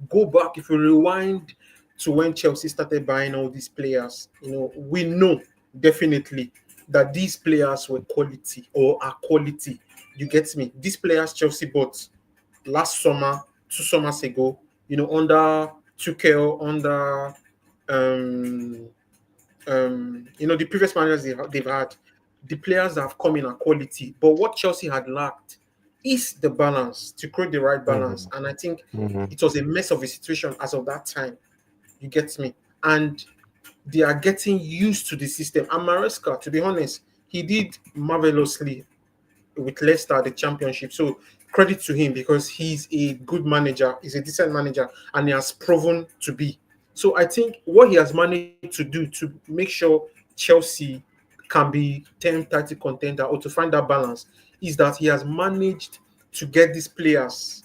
B: go back, if we rewind to when Chelsea started buying all these players, we know definitely that these players were quality or are quality. You get me? These players Chelsea bought last summer, 2 summers ago, under Tuchel, under um, the previous managers they've had, the players that have come in are quality. But what Chelsea had lacked is the balance to create the right balance.
A: Mhm,
B: And I think
A: mhm,
B: it was a mess of a situation as of that time. You get me? And they are getting used to the system. And Maresca, to be honest, he did marvelously with Leicester at the championship. So credit to him because he's a good manager, he's a decent manager, and he has proven to be. So I think what he has managed to do to make sure Chelsea can be 10-30 contender or to find that balance is that he has managed to get these players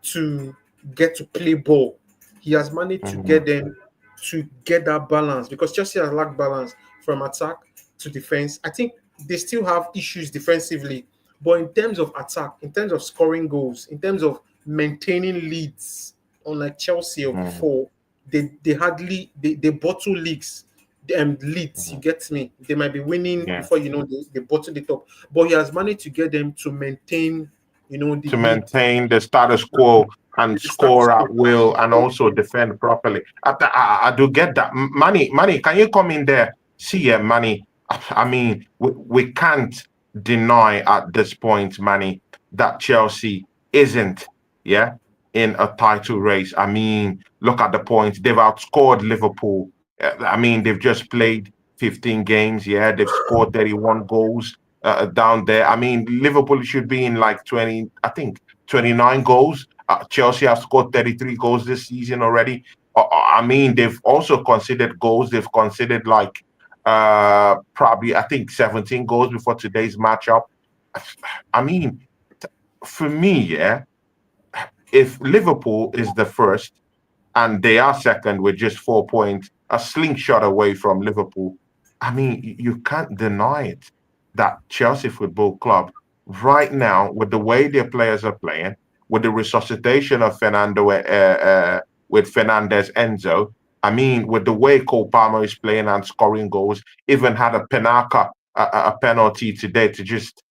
B: to get to play ball. He has managed to
A: mhm,
B: get them to get that balance because Chelsea has lacked balance from attack to defense. I think they still have issues defensively, but in terms of attack, in terms of scoring goals, in terms of maintaining leads, unlike Chelsea of
A: mhm,
B: before, they hardly they bottle leagues. Leads, you
A: mhm.
B: get me? They might be winning
A: Yeah.
B: before they bottle it up, but he has managed to get them to maintain,
A: to maintain the status quo and score at will and also defend properly. I do get that. Manny, can you come in there? See, Manny, I mean, we can't deny at this point, Manny, that Chelsea isn't, in a title race. I mean, look at the points. They've outscored Liverpool. I mean, they've just played 15 games. Yeah, they've scored 31 goals down there. I mean, Liverpool should be in like 20, I think 29 goals. Chelsea have scored 33 goals this season already. I mean, they've also considered goals. They've considered like probably, I think, 17 goals before today's matchup. I mean, for me, if Liverpool is the first and they are second with just 4 points, a slingshot away from Liverpool, I mean, you can't deny it that Chelsea Football Club right now, with the way their players are playing, with the resuscitation of with Fernandez Enzo, I mean, with the way Cole Palmer is playing and scoring goals, even had a penalty today to just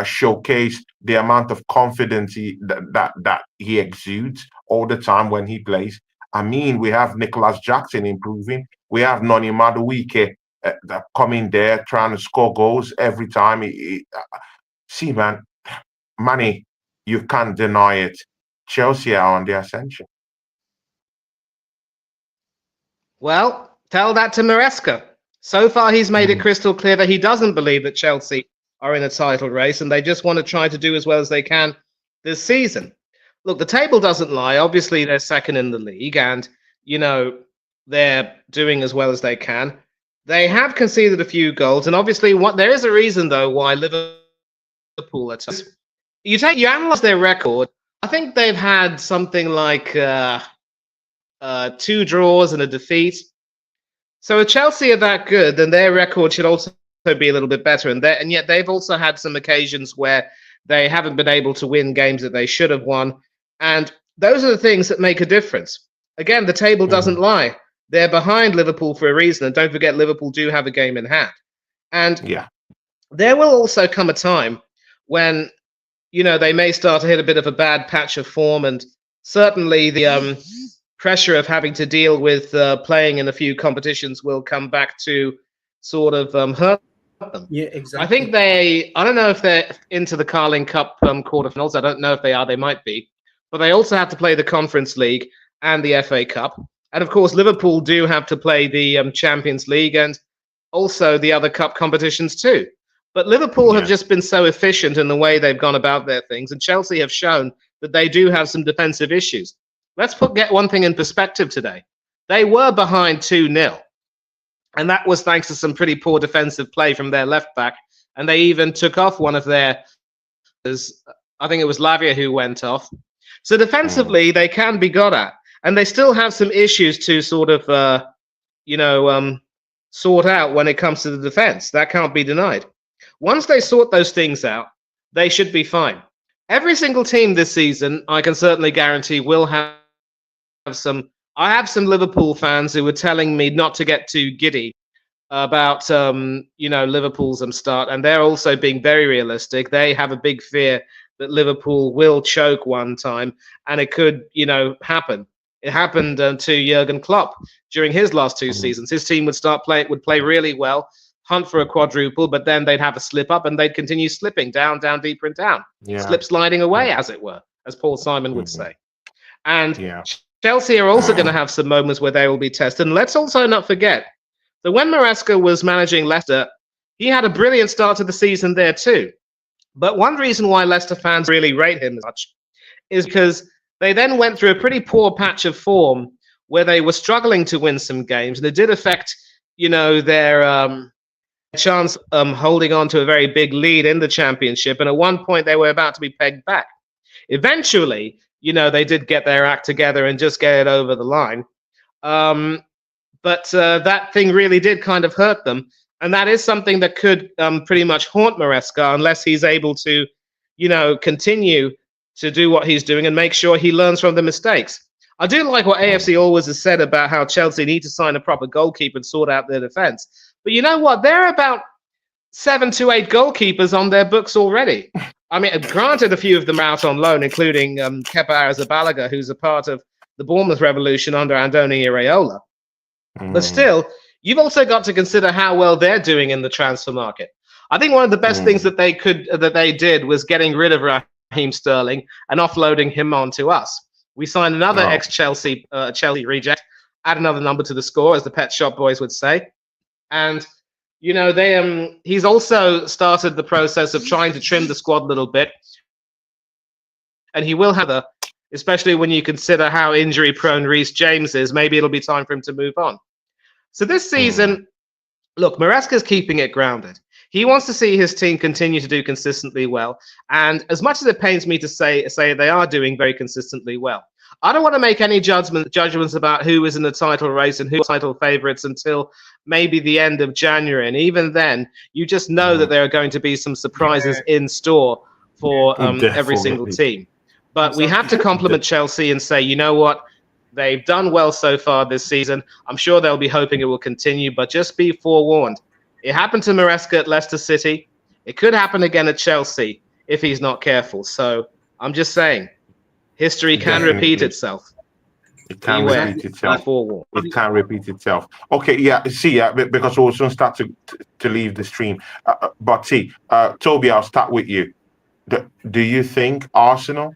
A: showcase the amount of confidence that he exudes all the time when he plays. I mean, we have Nicholas Jackson improving. We have Noni Madueke coming there trying to score goals every time. See, man, Manny, you can't deny it. Chelsea are on the ascension.
D: Well, tell that to Maresca. So far, he's made it crystal clear that he doesn't believe that Chelsea are in a title race, and they just want to try to do as well as they can this season. Look, the table doesn't lie. Obviously, they're second in the league, and, they're doing as well as they can. They have conceded a few goals, and obviously, there is a reason, though, why Liverpool are tough. You analyze their record. I think they've had something like 2 draws and a defeat. So if Chelsea are that good, then their record should also be a little bit better. And yet they've also had some occasions where they haven't been able to win games that they should have won. And those are the things that make a difference. Again, the table doesn't lie. They're behind Liverpool for a reason. And don't forget, Liverpool do have a game in hand. And there will also come a time when, they may start to hit a bit of a bad patch of form. And certainly the pressure of having to deal with playing in a few competitions will come back to sort of hurt them.
B: Yeah, exactly.
D: I think I don't know if they're into the Carling Cup quarterfinals. I don't know if they are. They might be. But they also have to play the Conference League and the FA Cup. And of course, Liverpool do have to play the Champions League and also the other cup competitions too. But Liverpool have just been so efficient in the way they've gone about their things. And Chelsea have shown that they do have some defensive issues. Let's get one thing in perspective today. They were behind 2-0. And that was thanks to some pretty poor defensive play from their left back. And they even took off one of their, I think it was Lavia who went off. So defensively, they can be got at. And they still have some issues to sort of, sort out when it comes to the defense. That can't be denied. Once they sort those things out, they should be fine. Every single team this season, I can certainly guarantee, will have some. I have some Liverpool fans who were telling me not to get too giddy about, Liverpool's start, and they're also being very realistic. They have a big fear that Liverpool will choke one time, and it could, happen. It happened to Jurgen Klopp during his last 2 seasons. His team would play really well, hunt for a quadruple, but then they'd have a slip up and they'd continue slipping down, deeper and down. Slip sliding away, as it were, as Paul Simon would say. And Chelsea are also going to have some moments where they will be tested. And let's also not forget that when Maresca was managing Leicester, he had a brilliant start to the season there too. But one reason why Leicester fans really rate him as much is because they then went through a pretty poor patch of form where they were struggling to win some games. And it did affect, their chance holding on to a very big lead in the championship. And at one point, they were about to be pegged back. Eventually, they did get their act together and just get it over the line. But that thing really did kind of hurt them. And that is something that could pretty much haunt Maresca unless he's able to, continue to do what he's doing and make sure he learns from the mistakes. I do like what AFC always has said about how Chelsea need to sign a proper goalkeeper and sort out their defense. But you know what? There are about 7 to 8 goalkeepers on their books already. I mean, granted, a few of them are out on loan, including Kepa Arrizabalaga, who's a part of the Bournemouth revolution under Andoni Iraola. But still, you've also got to consider how well they're doing in the transfer market. I think one of the best things that they did was getting rid of Raheem Sterling and offloading him onto us. We signed another ex-Chelsea Chelsea reject, add another number to the score, as the Pet Shop Boys would say. And he's also started the process of trying to trim the squad a little bit, and he will have especially when you consider how injury-prone Reece James is. Maybe it'll be time for him to move on. So this season, look, Maresca's keeping it grounded. He wants to see his team continue to do consistently well. And as much as it pains me to say they are doing very consistently well, I don't want to make any judgments about who is in the title race and who are title favourites until maybe the end of January. And even then, you just know that there are going to be some surprises in store for every single team. But we have to compliment Chelsea and say, you know what? They've done well so far this season. I'm sure they'll be hoping it will continue, but just be forewarned. It happened to Maresca at Leicester City. It could happen again at Chelsea if he's not careful. So I'm just saying, history can repeat itself.
A: It can repeat itself. It can repeat itself. Okay, because we'll soon start to leave the stream. But Toby, I'll start with you. Do you think Arsenal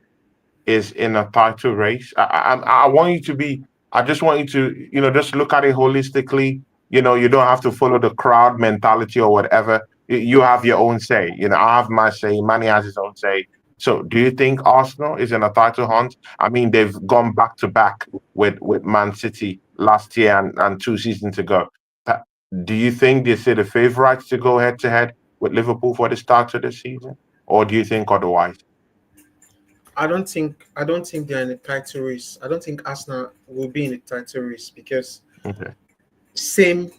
A: is in a title race? I want you to be. I just want you to, just look at it holistically. You don't have to follow the crowd mentality or whatever. You have your own say. I have my say. Manny has his own say. So, do you think Arsenal is in a title hunt? I mean, they've gone back to back with Man City last year and 2 seasons ago. Do you think they're still the favourites to go head to head with Liverpool for the start of the season, or do you think otherwise?
B: I don't think they're in a title race. I don't think Arsenal will be in a title race because same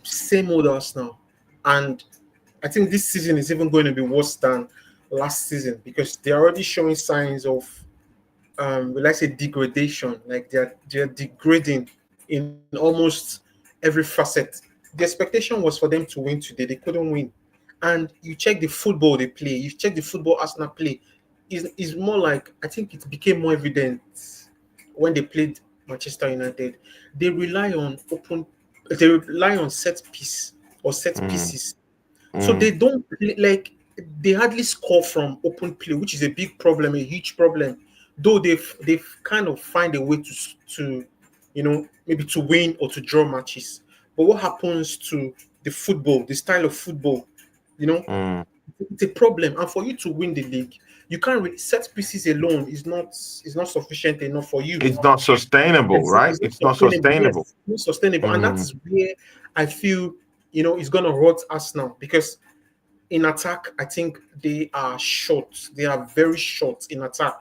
B: old Arsenal, and I think this season is even going to be worse than last season because they're already showing signs of degradation. Like they're degrading in almost every facet. The expectation was for them to win today. They couldn't win. And you check the football they play, you check the football Arsenal play, is more like, I think it became more evident when they played Manchester United. They rely on set piece or set pieces. So they don't play, like they hardly score from open play, which is a big problem, a huge problem. Though they've kind of find a way to maybe to win or to draw matches. But what happens to the football, the style of football, it's a problem. And for you to win the league, you can't set pieces alone is not sufficient enough for you.
A: It's not sustainable, right? It's not sustainable.
B: Yes, not sustainable. And that is where I feel it's gonna hurt Arsenal because in attack, I think they are short. They are very short in attack.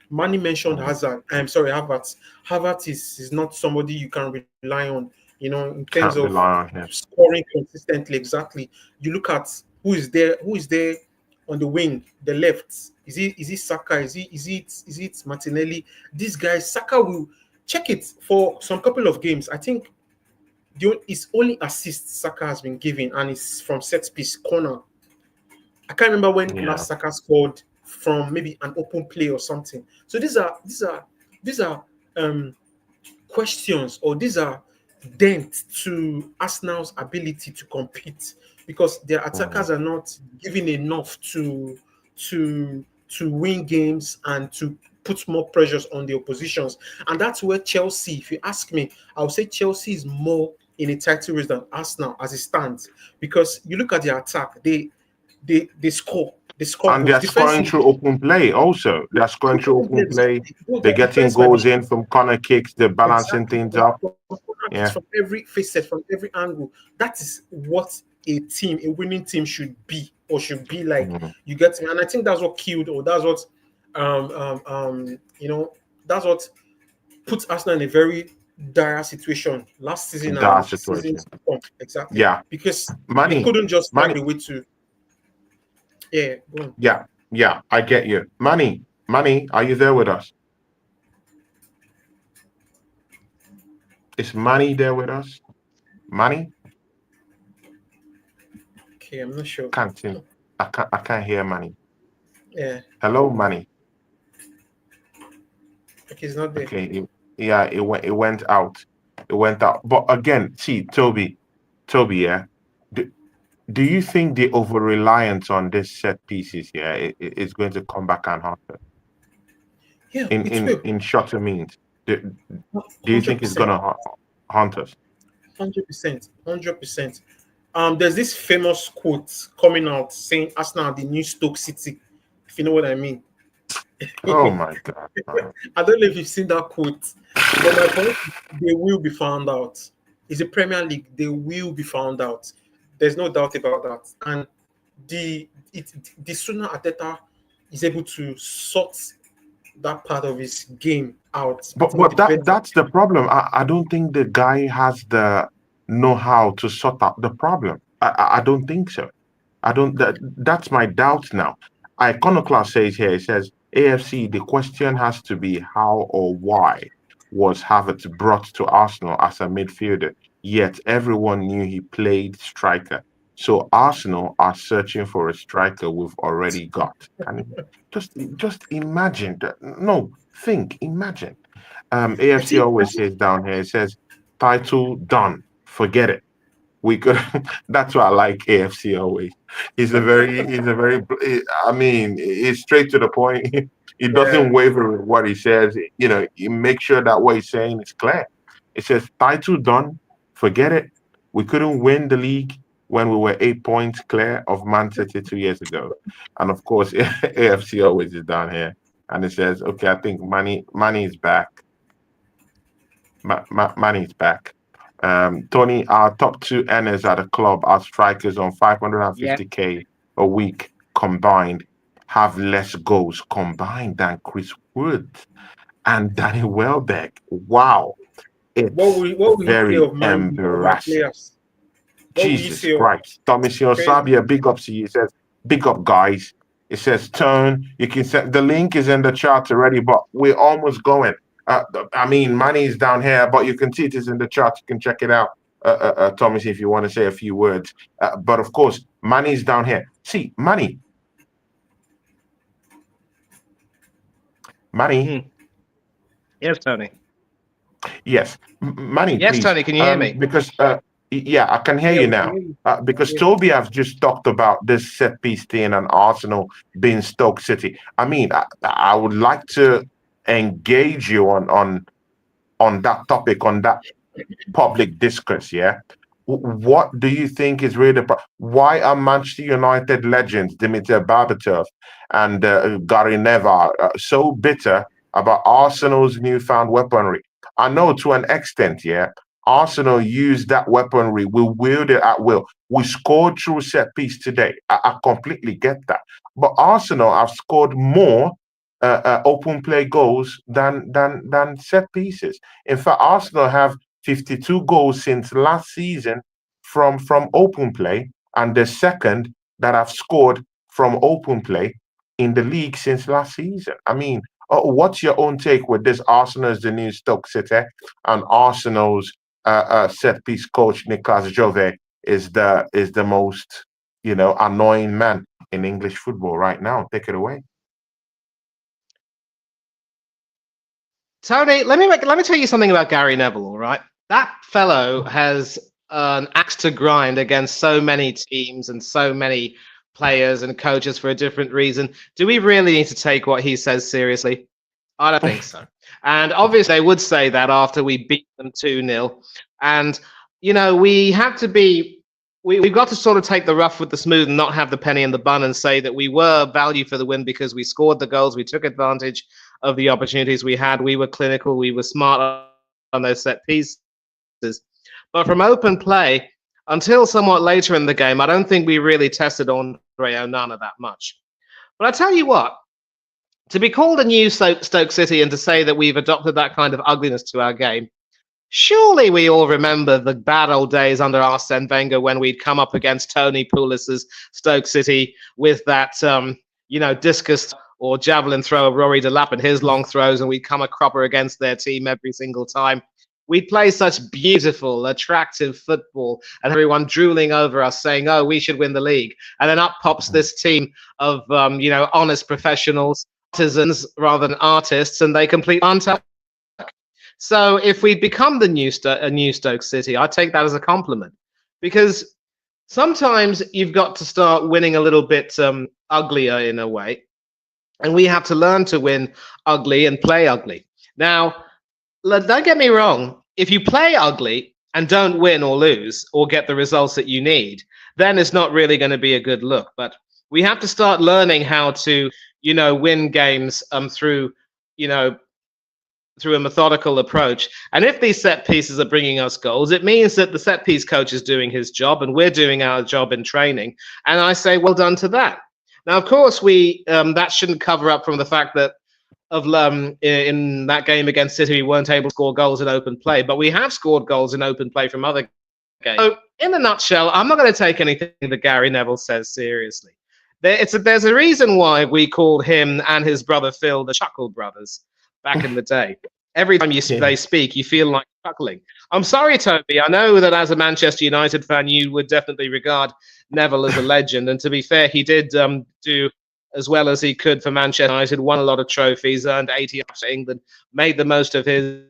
B: Manny mentioned Hazard. I'm sorry, Havertz. Havertz is not somebody you can rely on, in terms of scoring consistently. Exactly. You look at who is there on the wing, the left. Is it Saka? Is it Martinelli? These guys, Saka will check it for some couple of games. I think it's only assist Saka has been given, and it's from set piece corner. I can't remember when last Saka scored from maybe an open play or something. So these are questions, or these are dent to Arsenal's ability to compete because their attackers are not giving enough to win games and to put more pressures on the oppositions. And that's where Chelsea, if you ask me, I would say Chelsea is more in a title race than Arsenal as it stands, because you look at their attack, they score. They score,
A: and they're scoring through open play also. They're scoring through open play. They're getting goals in from corner kicks. They're balancing things up.
B: From every facet, from every angle. That is what a winning team should be like. You get me? And I think that's what killed, or that's what that's what puts Arsenal in a very dire situation last season and season to come. Exactly.
A: Yeah.
B: Because they couldn't just find a way to. Yeah. Go on.
A: Yeah. I get you. Manny, are you there with us? Is Manny there with us? Manny?
B: Okay, I'm not sure.
A: I can't hear Manny.
B: Yeah.
A: Hello, Manny.
B: Okay, it's not there.
A: Okay, yeah, it went out. It went out. But again, see, Toby, yeah. Do, do you think the over reliance on this set pieces, yeah, is going to come back and haunt us
B: Yeah,
A: in
B: it will.
A: shorter means? Do, do you
B: Hundred
A: think it's
B: percent.
A: gonna haunt us?
B: 100%. 100%. There's this famous quote coming out saying Arsenal are the new Stoke City, if you know what I mean.
A: Oh my God, man.
B: I don't know if you've seen that quote, but my point is they will be found out. It's a Premier League, they will be found out. There's no doubt about that. And the sooner Ateta is able to sort that part of his game out, I think
A: But
B: the
A: that
B: better.
A: that's the problem. I don't think the guy has the know-how to sort out the problem. I don't think so. I don't. That's my doubt now. Iconoclast says here. It says AFC. The question has to be how or why was Havertz brought to Arsenal as a midfielder? Yet everyone knew he played striker. So Arsenal are searching for a striker we've already got. Can you just imagine that? No, think, imagine.
B: I
A: AFC
B: think, I
A: always
B: think
A: says down here. It says title done. Forget it. We could. That's why I like AFC always. I mean, he's straight to the point. He
B: yeah,
A: doesn't waver with what he says. You know, he makes sure that what he's saying is clear. It says title done. Forget it. We couldn't win the league when we were 8 points clear of Man City 2 years ago. And of course, AFC always is down here. And it says, okay, I think money is back. Money is back. Tony, our top two earners at the club are strikers on
D: Yeah.
A: 550K a week combined, have less goals combined than Chris Wood and Danny Welbeck. Wow, it's
B: what will you say
A: very
B: of my
A: embarrassing.
B: players? What will you
A: Jesus
B: say of
A: Christ. Tommy
B: crazy?
A: Sabia, big up to you. It says, big up, guys. It says, turn. You can send the link is in the chat already, but we're almost going. I mean, money is down here, but you can see it is in the chart. You can check it out, Thomas, if you want to say a few words. But of course, money is down here. See, money.
D: Mm. Yes, Tony.
A: Yes, money,
D: Yes,
A: please.
D: Tony. Can you hear me?
A: Because yeah, I can hear
B: Yeah,
A: you
B: we can
A: now.
B: hear you.
A: Because
B: Yeah.
A: Toby have just talked about this set piece thing and Arsenal being Stoke City. I mean, I would like to engage you on that topic, on that public discourse. Yeah, what do you think is really why are Manchester United legends Dimitar Berbatov and Gary Neville so bitter about Arsenal's newfound weaponry? I know to an extent, yeah. Arsenal used that weaponry. We wield it at will. We scored through set piece today. I completely get that. But Arsenal have scored more open play goals than set pieces. In fact, Arsenal have 52 goals since last season from open play, and the second that have scored from open play in the league since last season. I mean, what's your own take with this? Arsenal is the new Stoke City, and Arsenal's set piece coach Nicolas Jove is the most annoying man in English football right now. Take it away.
D: Tony, let me tell you something about Gary Neville. All right, that fellow has an axe to grind against so many teams and so many players and coaches for a different reason. Do we really need to take what he says seriously? I don't think so. And obviously, they would say that after we beat them 2-0. And, we have to be, we've got to sort of take the rough with the smooth and not have the penny in the bun and say that we were value for the win because we scored the goals, we took advantage of the opportunities we had, we were clinical, we were smart on those set pieces. But from open play, until somewhat later in the game, I don't think we really tested Andre Onana that much. But I tell you what, to be called a new Stoke City and to say that we've adopted that kind of ugliness to our game, surely we all remember the bad old days under Arsene Wenger when we'd come up against Tony Poulis's Stoke City with that, discus or javelin throw of Rory Delap and his long throws, and we'd come a cropper against their team every single time. We play such beautiful, attractive football, and everyone drooling over us saying, "Oh, we should win the league." And then up pops this team of, honest professionals, artisans rather than artists, and they complete untapped. So if we become the new Stoke City, I take that as a compliment, because sometimes you've got to start winning a little bit uglier in a way, and we have to learn to win ugly and play ugly. Now, don't get me wrong. If you play ugly and don't win or lose or get the results that you need, then it's not really going to be a good look. But we have to start learning how to, win games through, through a methodical approach. And if these set pieces are bringing us goals, it means that the set piece coach is doing his job and we're doing our job in training. And I say, well done to that. Now, of course, that shouldn't cover up from the fact that in that game against City, we weren't able to score goals in open play, but we have scored goals in open play from other games. So, in a nutshell, I'm not going to take anything that Gary Neville says seriously. There's a reason why we called him and his brother Phil the Chuckle Brothers back in the day. Every time they speak, you feel like chuckling. I'm sorry, Toby. I know that as a Manchester United fan, you would definitely regard Neville as a legend. And to be fair, he did do as well as he could for Manchester United, won a lot of trophies, earned 80 up to England, made the most of his,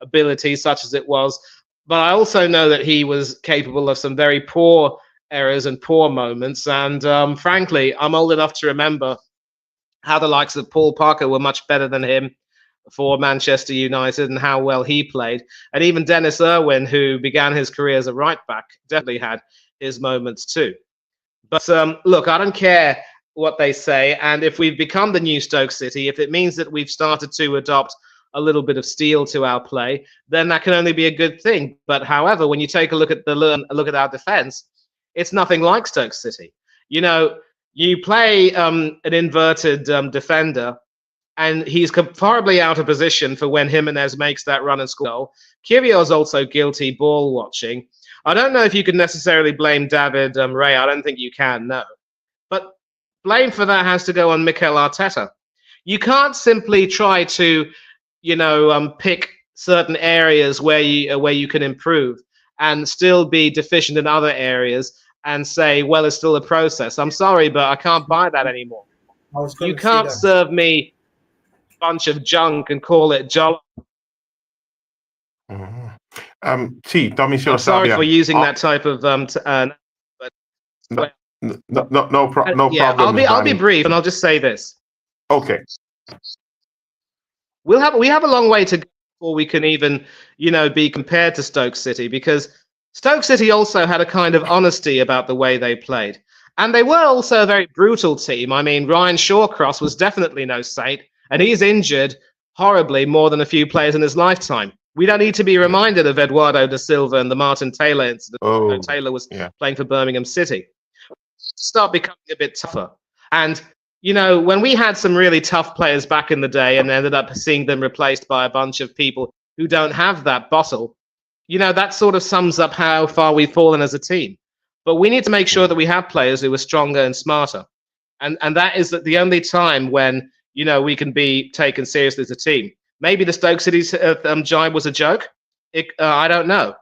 D: ability, such as it was. But I also know that he was capable of some very poor errors and poor moments. And frankly, I'm old enough to remember how the likes of Paul Parker were much better than him for Manchester United and how well he played. And even Dennis Irwin, who began his career as a right back, definitely had his moments too. But look, I don't care what they say. And if we've become the new Stoke City, if it means that we've started to adopt a little bit of steel to our play, then that can only be a good thing. But however, when you take a look at our defence, it's nothing like Stoke City. You play an inverted defender, and he's horribly out of position for when Jimenez makes that run and score goal. Kyrgios also guilty ball watching. I don't know if you could necessarily blame David Ray. I don't think you can, no. But blame for that has to go on Mikel Arteta. You can't simply try to, pick certain areas where you can improve and still be deficient in other areas and say, well, it's still a process. I'm sorry, but I can't buy that anymore. You can't serve me a bunch of junk and call it jolly.
A: Tommy,
D: I'm sorry for using that type of but
A: no problem.
D: I'll be brief, and I'll just say this.
A: Okay.
D: We have a long way to go before we can even, be compared to Stoke City, because Stoke City also had a kind of honesty about the way they played. And they were also a very brutal team. I mean, Ryan Shawcross was definitely no saint, and he's injured horribly more than a few players in his lifetime. We don't need to be reminded of Eduardo da Silva and the Martin Taylor incident. Taylor was playing for Birmingham City. Start becoming a bit tougher. And, when we had some really tough players back in the day and ended up seeing them replaced by a bunch of people who don't have that bottle, that sort of sums up how far we've fallen as a team. But we need to make sure that we have players who are stronger and smarter. And that is the only time when, we can be taken seriously as a team. Maybe the Stoke City jibe was a joke. I don't know.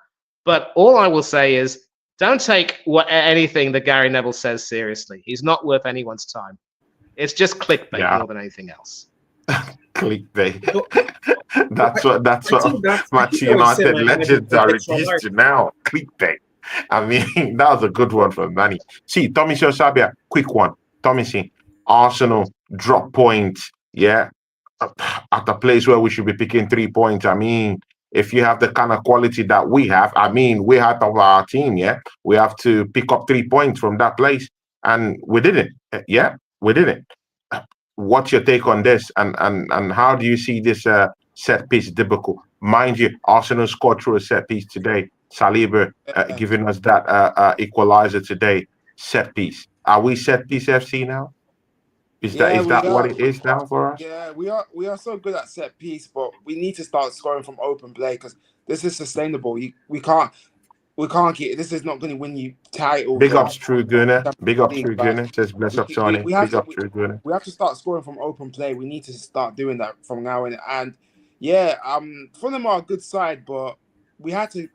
D: But all I will say is, don't take anything that Gary Neville says seriously. He's not worth anyone's time. It's just clickbait more than anything else.
A: Clickbait. that's what Manchester United legends are reduced to now. Clickbait. I mean, that was a good one from Manny. See, Tommy Sabia, quick one. Tommy, Arsenal drop points. Yeah. At a place where we should be picking 3 points. I mean, if you have the kind of quality that we have, we have of our team, we have to pick up 3 points from that place. And we didn't. Yeah, we didn't. What's your take on this? And how do you see this set piece debacle? Mind you, Arsenal scored through a set piece today. Saliba giving us that equalizer today. Set piece. Are we set piece FC now? Is that what it is now for us?
E: Yeah, we are so good at set piece, but we need to start scoring from open play because this is sustainable. We can't get. This is not going to win you titles.
A: Big ups, True Gunner. Big up, True Gunner. Says bless up, Johnny. Big up, True Gunner.
E: We have to start scoring from open play. We need to start doing that from now on. And Yeah, Fulham are a good side, but we had to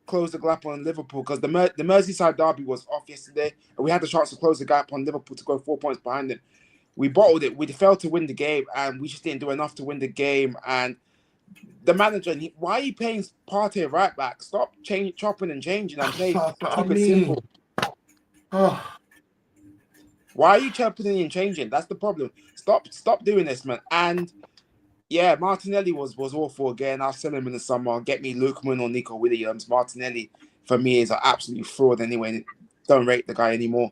E: close the gap on Liverpool because the Merseyside derby was off yesterday, and we had the chance to close the gap on Liverpool to go 4 points behind them. We bottled it. We failed to win the game, and we just didn't do enough to win the game. And the manager, why are you playing Partey right back? Stop chopping and changing and play.
A: I
E: Keep it
A: mean,
E: simple.
A: oh,
E: Why are you chopping and changing? That's the problem. Stop doing this, man. And yeah, Martinelli was awful again. I'll sell him in the summer. Get me Lookman or Nico Williams. Martinelli for me is an absolute fraud anyway. Don't rate the guy anymore.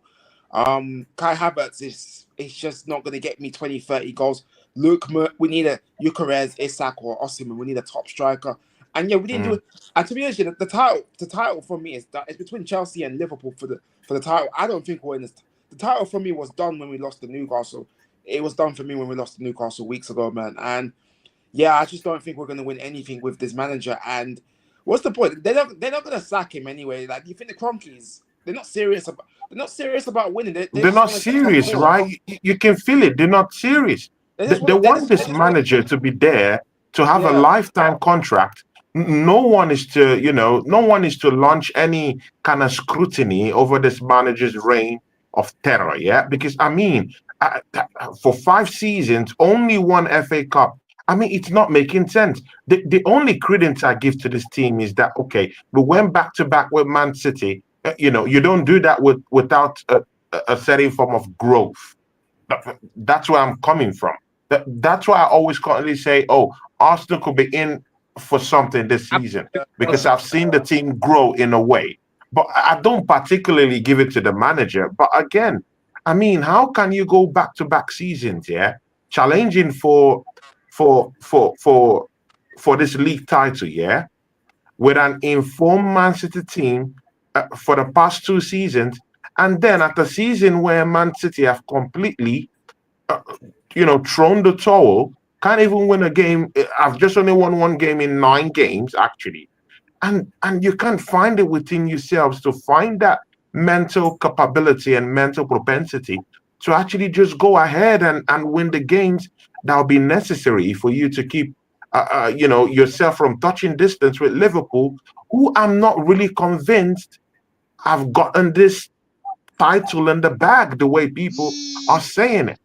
E: Kai Havertz is just not going to get me 20, 30 goals. Lookman, we need a Eucharist, Isak or Osimhen. We need a top striker. And yeah, we didn't do it. And to be honest, the title for me is that it's between Chelsea and Liverpool for the title. I don't think we're in this. The title for me was done when we lost to Newcastle. It was done for me when we lost to Newcastle weeks ago, man. And yeah, I just don't think we're going to win anything with this manager. And what's the point? They're not going to sack him anyway. Like, you think the Cronkies? They're not serious about winning. They
A: they're
E: just
A: not
E: want to get top
A: serious,
E: four.
A: right? You can feel it. They're not serious. They want this manager to be there to have a lifetime contract. No one is to launch any kind of scrutiny over this manager's reign of terror. Yeah, because I mean, for 5 seasons, only one FA Cup. I mean, it's not making sense. The only credence I give to this team is that, okay, we went back to back with Man City. You don't do that without a certain form of growth. That's where I'm coming from. That's why I always constantly say, oh, Arsenal could be in for something this season because I've seen the team grow in a way. But I don't particularly give it to the manager. But again, I mean, how can you go back to back seasons, yeah, challenging for this league title, yeah, with an informed Man City team for the past 2 seasons, and then at the season where Man City have completely, thrown the towel, can't even win a game. I've just only won one game in 9 games, actually, and you can't find it within yourselves to find that mental capability and mental propensity to actually just go ahead and win the games that will be necessary for you to keep yourself from touching distance with Liverpool, who I'm not really convinced have gotten this title in the bag the way people are saying it.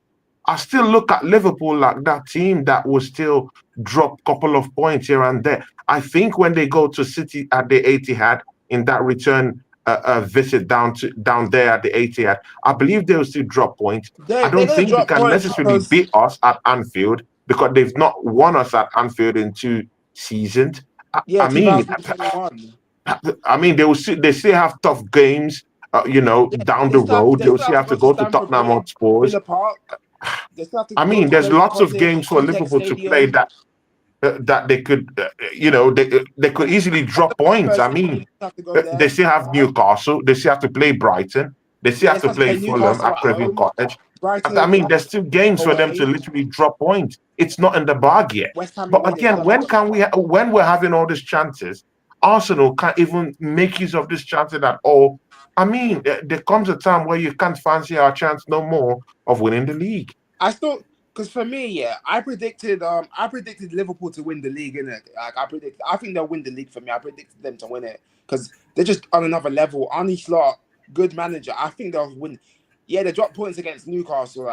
A: I still look at Liverpool like that team that will still drop a couple of points here and there. I think when they go to City at the Etihad in that return visit down there at the Etihad, I believe they'll still drop points. I
E: They're
A: don't
E: going to
A: think they
E: drop
A: can
E: points
A: necessarily
E: because
A: beat us at Anfield because they've not won us at Anfield in 2 seasons.
E: yeah,
A: I mean,
E: 2021.
A: they still have tough games. Down
E: They
A: the
E: still have
A: road,
E: they
A: they'll
E: still
A: still
E: have to
A: have
E: go
A: to
E: to
A: go to
E: Stamford
A: Tottenham
E: Bridge,
A: Hotspurs.
E: Villa Park. They still have to
A: I
E: go
A: mean,
E: to
A: there's
E: Craven
A: lots of
E: Cottage,
A: games for
E: Antex
A: Liverpool to play
E: Stadium.
A: that they could, they could easily drop points.
E: Spurs
A: I
E: Stadium,
A: mean,
E: they have to go
A: they
E: there.
A: still have Newcastle, they still have to play Brighton, they still
E: Yeah,
A: have
E: they
A: to
E: still have to
A: play
E: play
A: Fulham
E: Newcastle
A: at
E: at
A: Craven
E: home,
A: Cottage. I
E: Brighton
A: mean, there's still games for them to
E: away,
A: literally drop points. It's not in the bag yet.
E: West Ham
A: But
E: away. They still
A: again,
E: have to go.
A: when we're having all these chances, Arsenal can't even make use of these chances at all. I mean, there comes a time where you can't fancy our chance no more of winning the league.
E: I still, because for me, yeah, I predicted Liverpool to win the league, innit? Like I think they'll win the league for me. I predicted them to win it because they're just on another level. Arnie Slot, good manager. I think they'll win. Yeah, they dropped points against Newcastle.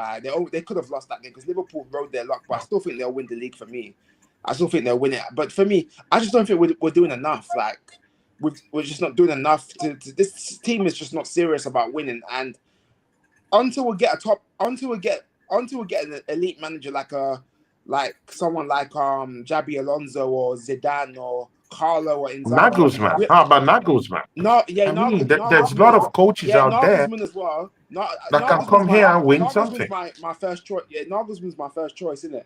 E: They could have lost that game because Liverpool rode their luck, but I still think they'll win the league for me. I still think they'll win it. But for me, I just don't think we're doing enough. Like, we're just not doing enough. This team is just not serious about winning. And until we get an elite manager like someone like Jabi Alonso or Zidane or Carlo or Inzaghi.
A: Nagelsmann. How about Nagelsmann?
E: No, yeah,
A: I mean, there's a
E: Nagelsmann
A: lot
E: as
A: of
E: well.
A: coaches
E: Yeah,
A: out there
E: Nagelsmann as well.
A: that can come here and win
E: Nagelsmann's
A: something.
E: my first choice. Yeah, Nagelsmann's my first choice, isn't it?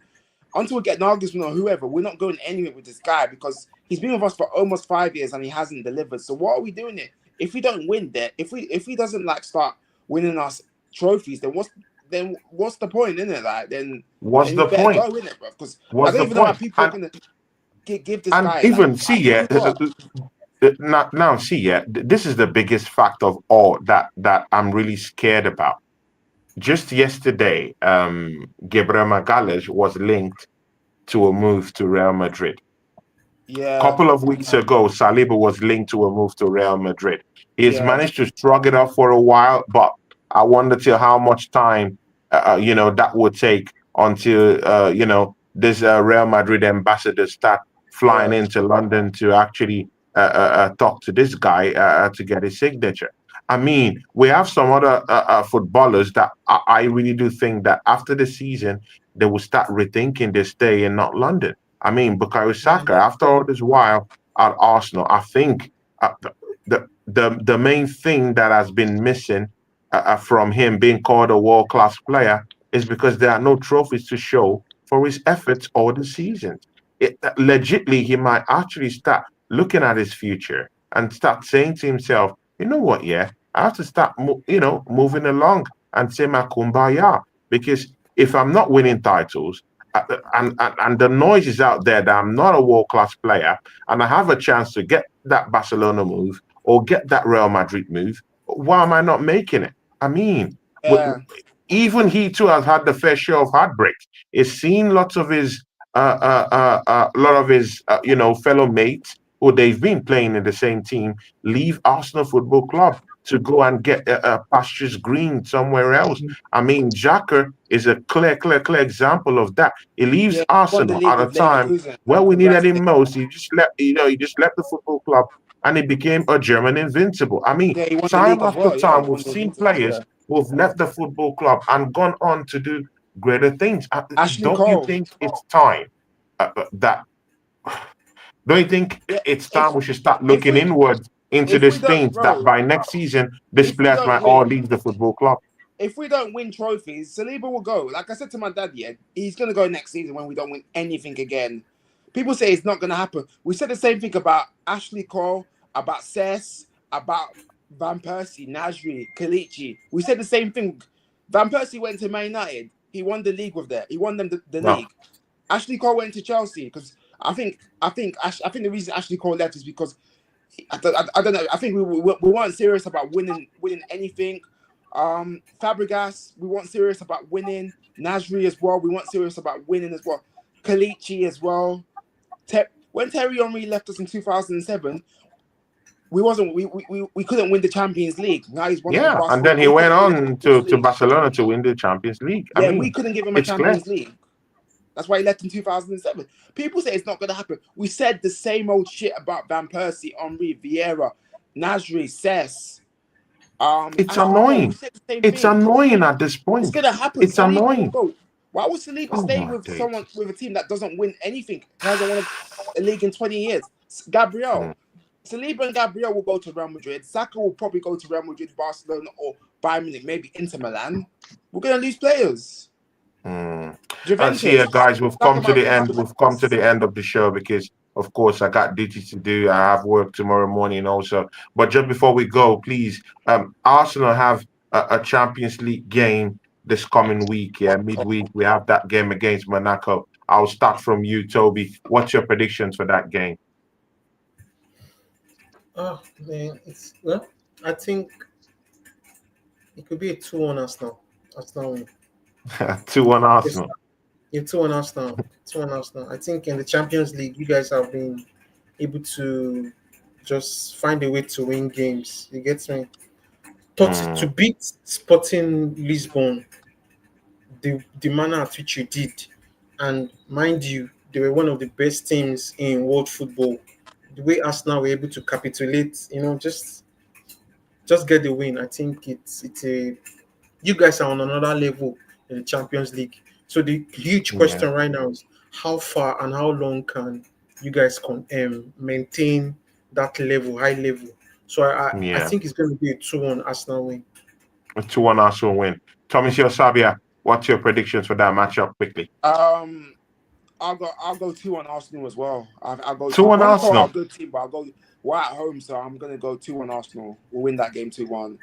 E: Until we get Nagelsmann or whoever, we're not going anywhere with this guy because he's been with us for almost 5 years and he hasn't delivered. So what are we doing here? If we don't win there, if he doesn't like start winning us trophies, then what's the point, innit? Like then
A: What's
E: you
A: the
E: better
A: point?
E: go, innit, bro? Because I
A: What's
E: don't
A: the
E: even know how
A: point?
E: people are gonna give this
A: And
E: guy like
A: even see,
E: I tell
A: yeah,
E: you what.
A: now see, yeah, this is the biggest fact of all that I'm really scared about. Just yesterday, Gabriel Magalhaes was linked to a move to Real Madrid.
E: Yeah.
A: Couple of weeks ago, Saliba was linked to a move to Real Madrid. He's
E: Yeah.
A: managed to shrug it off for a while, but I wonder till how much time, that would take until, this Real Madrid ambassadors start flying
E: Yeah.
A: into London to actually talk to this guy to get his signature. I mean, we have some other footballers that I really do think that after the season, they will start rethinking their stay in not London. I mean, Bukayo Saka, after all this while at Arsenal, I think uh, the main thing that has been missing from him being called a world class player is because there are no trophies to show for his efforts all the seasons. Legitly, he might actually start looking at his future and start saying to himself, you know what, yeah, I have to start, moving along and say my kumbaya because if I'm not winning titles, and the noise is out there that I'm not a world class player, and I have a chance to get that Barcelona move or get that Real Madrid move. Why am I not making it? I mean,
E: Yeah.
A: even he too has had the fair share of heartbreaks. He's seen lots of his, fellow mates who they've been playing in the same team leave Arsenal Football Club to go and get pastures green somewhere else. I mean, Xhaka is a clear example of that. He leaves
E: Yeah. Won the
A: Arsenal
E: league
A: at a
E: with
A: time
E: Leverkusen.
A: where we needed him
E: Congratulations.
A: most. He just left the football club and he became a German invincible. I mean,
E: Yeah, he won the
A: time
E: league as
A: after
E: well. Yeah, he
A: time, we've
E: won the
A: seen
E: Invincibles.
A: players
E: Yeah.
A: who have left the football club and gone on to do greater things.
E: Ashley
A: Don't you
E: Cole.
A: think it's time that? Don't you think
E: Yeah.
A: it's
E: If
A: time we should start
E: if
A: looking
E: we
A: inward into
E: if we
A: these
E: don't,
A: things that
E: bro,
A: by next season these
E: if we
A: players
E: don't
A: might all
E: win,
A: leave the football club?
E: if we don't win trophies, Saliba will go. Like I said to my dad, yeah, he's gonna go next season when we don't win anything again. People say it's not gonna happen. We said the same thing about Ashley Cole, about Cess, about Van Persie, Nasri, Kalichi. We said the same thing. Van Persie went to Man United. He won the league with that. He won them the
A: No.
E: league. Ashley Cole went to Chelsea because I think the reason Ashley Cole left is because I don't know. I think we weren't serious about winning anything. Fabregas, we weren't serious about winning. Nasri as well, we weren't serious about winning as well. Kalichi as well. When Terry Henry left us in 2007, we couldn't win the Champions League. Now he's one of the
A: Yeah, and then
E: Barcelona.
A: he
E: We
A: went
E: couldn't win the
A: on
E: Champions
A: to
E: League.
A: Barcelona to win the Champions League. I
E: Yeah, we
A: mean,
E: couldn't give him a
A: it's clear.
E: Champions League. That's why he left in 2007. People say it's not going to happen. We said the same old shit about Van Persie, Henry, Vieira, Nasri, Cess,
A: It's
E: Ashley Cole. We
A: annoying.
E: said the same
A: It's
E: thing.
A: annoying at this
E: It's
A: point.
E: going to happen.
A: It's
E: Saliba will
A: annoying.
E: go. Why would Saliba
A: Oh
E: stay
A: my
E: with
A: days.
E: someone with a team that doesn't win anything? He hasn't won a league in 20 years. Gabriel.
A: Mm.
E: Saliba and Gabriel will go to Real Madrid. Saka will probably go to Real Madrid, Barcelona, or Bayern Munich, maybe Inter Milan. We're going to lose players.
A: Mm. See,
E: Juventus.
A: guys, we've
E: Saka
A: come to
E: might
A: the
E: want to
A: end.
E: go to
A: We've come to
E: Juventus.
A: the end of the show because, of course, I got duties to do. I have work tomorrow morning also. But just before we go, please, Arsenal have a Champions League game this coming week. Yeah, midweek we have that game against Monaco. I'll start from you, Toby. What's your predictions for that game?
B: Oh man, I think it could be a 2-1 Arsenal. Arsenal win.
A: 2-1
B: Yes,
A: Arsenal.
B: yeah, 2-1 Arsenal. 2-1 Arsenal. I think in the Champions League, you guys have been able to just find a way to win games. You get me? To
A: Mm,
B: beat Sporting Lisbon, the manner at which you did, and mind you, they were one of the best teams in world football. The way Arsenal were able to capitulate, just get the win. I think it's a you guys are on another level in the Champions League. So the huge
A: yeah,
B: question right now is how far and how long can you guys maintain that level, high level? So I
A: yeah.
B: think it's going to be a 2-1 Arsenal win.
A: A 2-1 Arsenal win. Thomas Sabia, what's your predictions for that matchup quickly?
E: Um, I'll go 2 on Arsenal as well. I'll go.
A: 2-1
E: Monaco are a
A: Arsenal.
E: good team, but I'll go. We're at home, so I'm gonna go 2 on Arsenal. We'll win that game 2-1.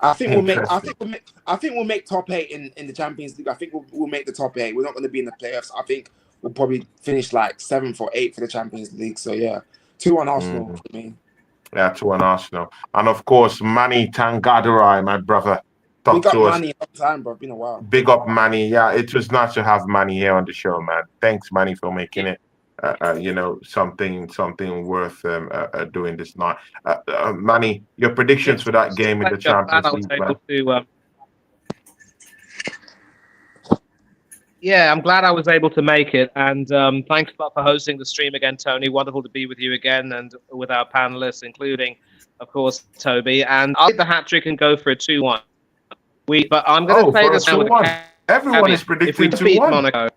E: I think we'll make.
A: Interesting.
E: I think we'll make top 8 in the Champions League. I think we'll make the top 8. We're not going to be in the playoffs. I think we'll probably finish like 7th or 8th for the Champions League. So yeah, 2 on Arsenal
A: Mm,
E: for me.
A: yeah, 2-1 Arsenal. And of course, Manny Tangadarai, my brother. talk
E: Big up
A: to us.
E: Manny all the time, bro. Been a while.
A: Big up Manny. Yeah, it was nice to have Manny here on the show, man. Thanks, Manny, for making it. Something worth doing this night. Manny, your predictions
D: Yes,
A: for that game in the
D: I'm glad I
A: Champions
D: was
A: League, man.
D: able to. Yeah, I'm glad I was able to make it, and thanks a lot for hosting the stream again, Tony. Wonderful to be with you again, and with our panelists, including, of course, Toby. And I'll take the hat trick and go for a 2-1. But I'm going to
A: Oh,
D: say
A: for a
D: this now with a
A: 2-1. Everyone is
D: caveat: if we
A: predicting
D: defeat
A: 2-1.
D: Monaco,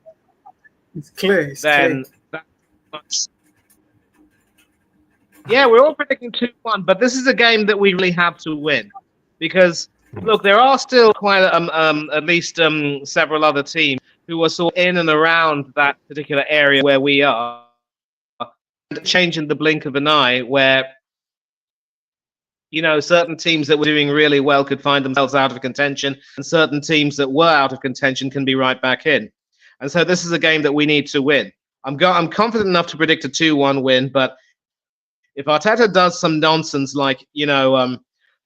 B: It's clear. It's
D: then
B: clear.
D: that's yeah, we're all predicting 2-1. But this is a game that we really have to win because look, there are still quite at least several other teams who are sort of in and around that particular area where we are, and change in the blink of an eye, where certain teams that were doing really well could find themselves out of contention, and certain teams that were out of contention can be right back in. And so this is a game that we need to win. I'm confident enough to predict a 2-1 win, but if Arteta does some nonsense like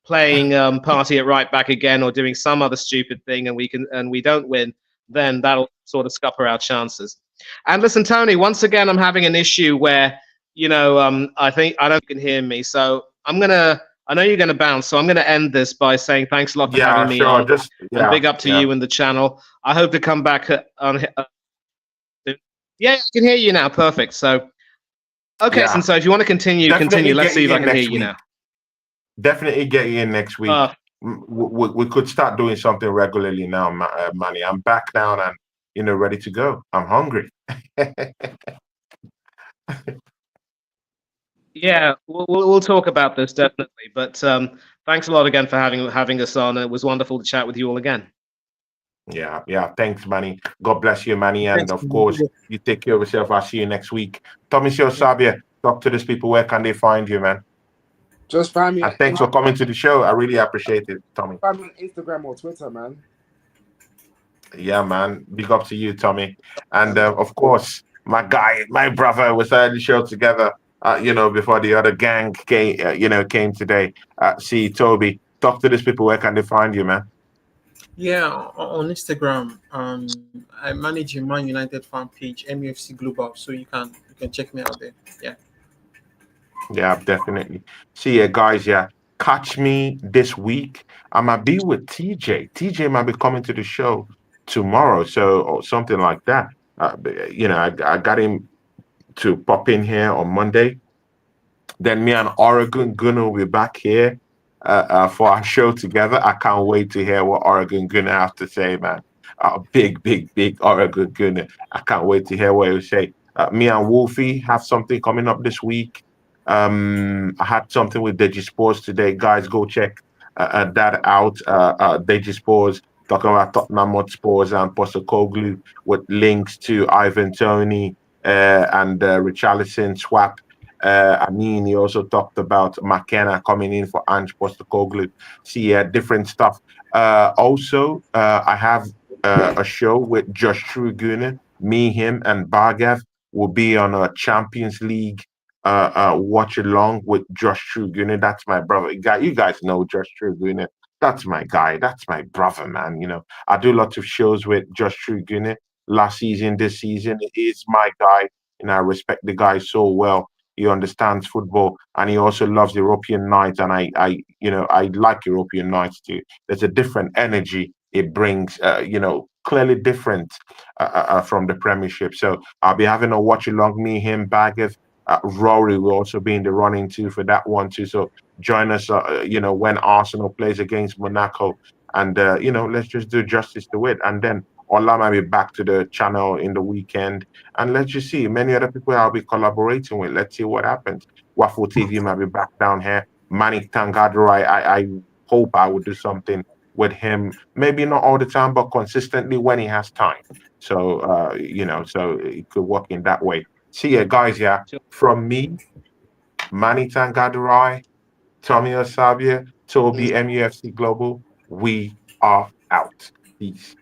D: playing Party at right back again or doing some other stupid thing and we don't win, then that'll sort of scupper our chances. And listen, Tony, once again, I'm having an issue where I think I don't can hear me, so I know you're gonna bounce, so I'm gonna end this by saying thanks a lot for
A: Yeah,
D: having me
A: sure.
D: on,
A: Just
D: and
A: yeah,
D: big up to
A: yeah,
D: you and the channel. I hope to come back on. Yeah, I can hear you now. Perfect. So, okay,
A: yeah.
D: so if you want to continue.
A: Definitely
D: Let's
A: get
D: see
A: you
D: if I
A: in
D: can hear
A: next
D: you
A: week.
D: now.
A: Definitely get you in next week.
D: Uh,
A: We could start doing something regularly now, Manny. I'm back now and ready to go. I'm hungry.
D: yeah, we'll talk about this definitely. But thanks a lot again for having us on. It was wonderful to chat with you all again.
A: Yeah, yeah. Thanks, Manny. God bless you, Manny. And
B: Thanks.
A: of course, you take care of yourself. I'll see you next week. Tommy Sabia, talk to these people. Where can they find you, man?
E: Just find me
A: And thanks for coming to the show. I really appreciate it, Tommy.
E: find me on Instagram or Twitter, man.
A: Yeah, man. Big up to you, Tommy. And of course, my guy, my brother, we started the show together. Before the other gang came today. See, Toby, talk to these people. Where can they find you, man?
B: Yeah, on Instagram, I manage a Man United fan page, MUFC Global, so you can check me out there. Yeah.
A: Yeah, definitely. See you guys. Yeah, catch me this week. I might be with TJ. TJ might be coming to the show tomorrow, so or something like that. I got him to pop in here on Monday. Then me and Oregon Gunnar will be back here for our show together. I can't wait to hear what Oregon Gunnar have to say, man. Big, big, big Oregon Gunnar. I can't wait to hear what he'll say. Me and Wolfie have something coming up this week. I had something with Deji Sports today. Guys, go check that out. Deji Sports talking about Tottenham Hotspurs and Postecoglou with links to Ivan Toney and Richarlison swap. He also talked about McKenna coming in for Ange Postecoglou. See, different stuff. I have a show with Josh Truguna. Me, him, and Bargav will be on a Champions League watch along with Josh Truguna. That's my brother. You guys know Josh Truguna. That's my guy. That's my brother, man. I do lots of shows with Josh Truguna. Last season, this season, he is my guy. I respect the guy so well. He understands football and he also loves European nights. And I like European nights too. There's a different energy it brings, clearly different from the Premiership. So I'll be having a watch along me, him, Baggett. Rory will also be in the running too for that one too. So join us, when Arsenal plays against Monaco. And, let's just do justice to it. And then Ola might be back to the channel in the weekend. And let's just see. Many other people I'll be collaborating with. Let's see what happens. Waffle TV might be back down here. Manik Tangadro, I hope I would do something with him. Maybe not all the time, but consistently when he has time. So, so it could work in that way. See ya, guys. Yeah. From me, Manny Tangadurai, Tommy Osabia, Toby, MUFC Global, we are out. Peace.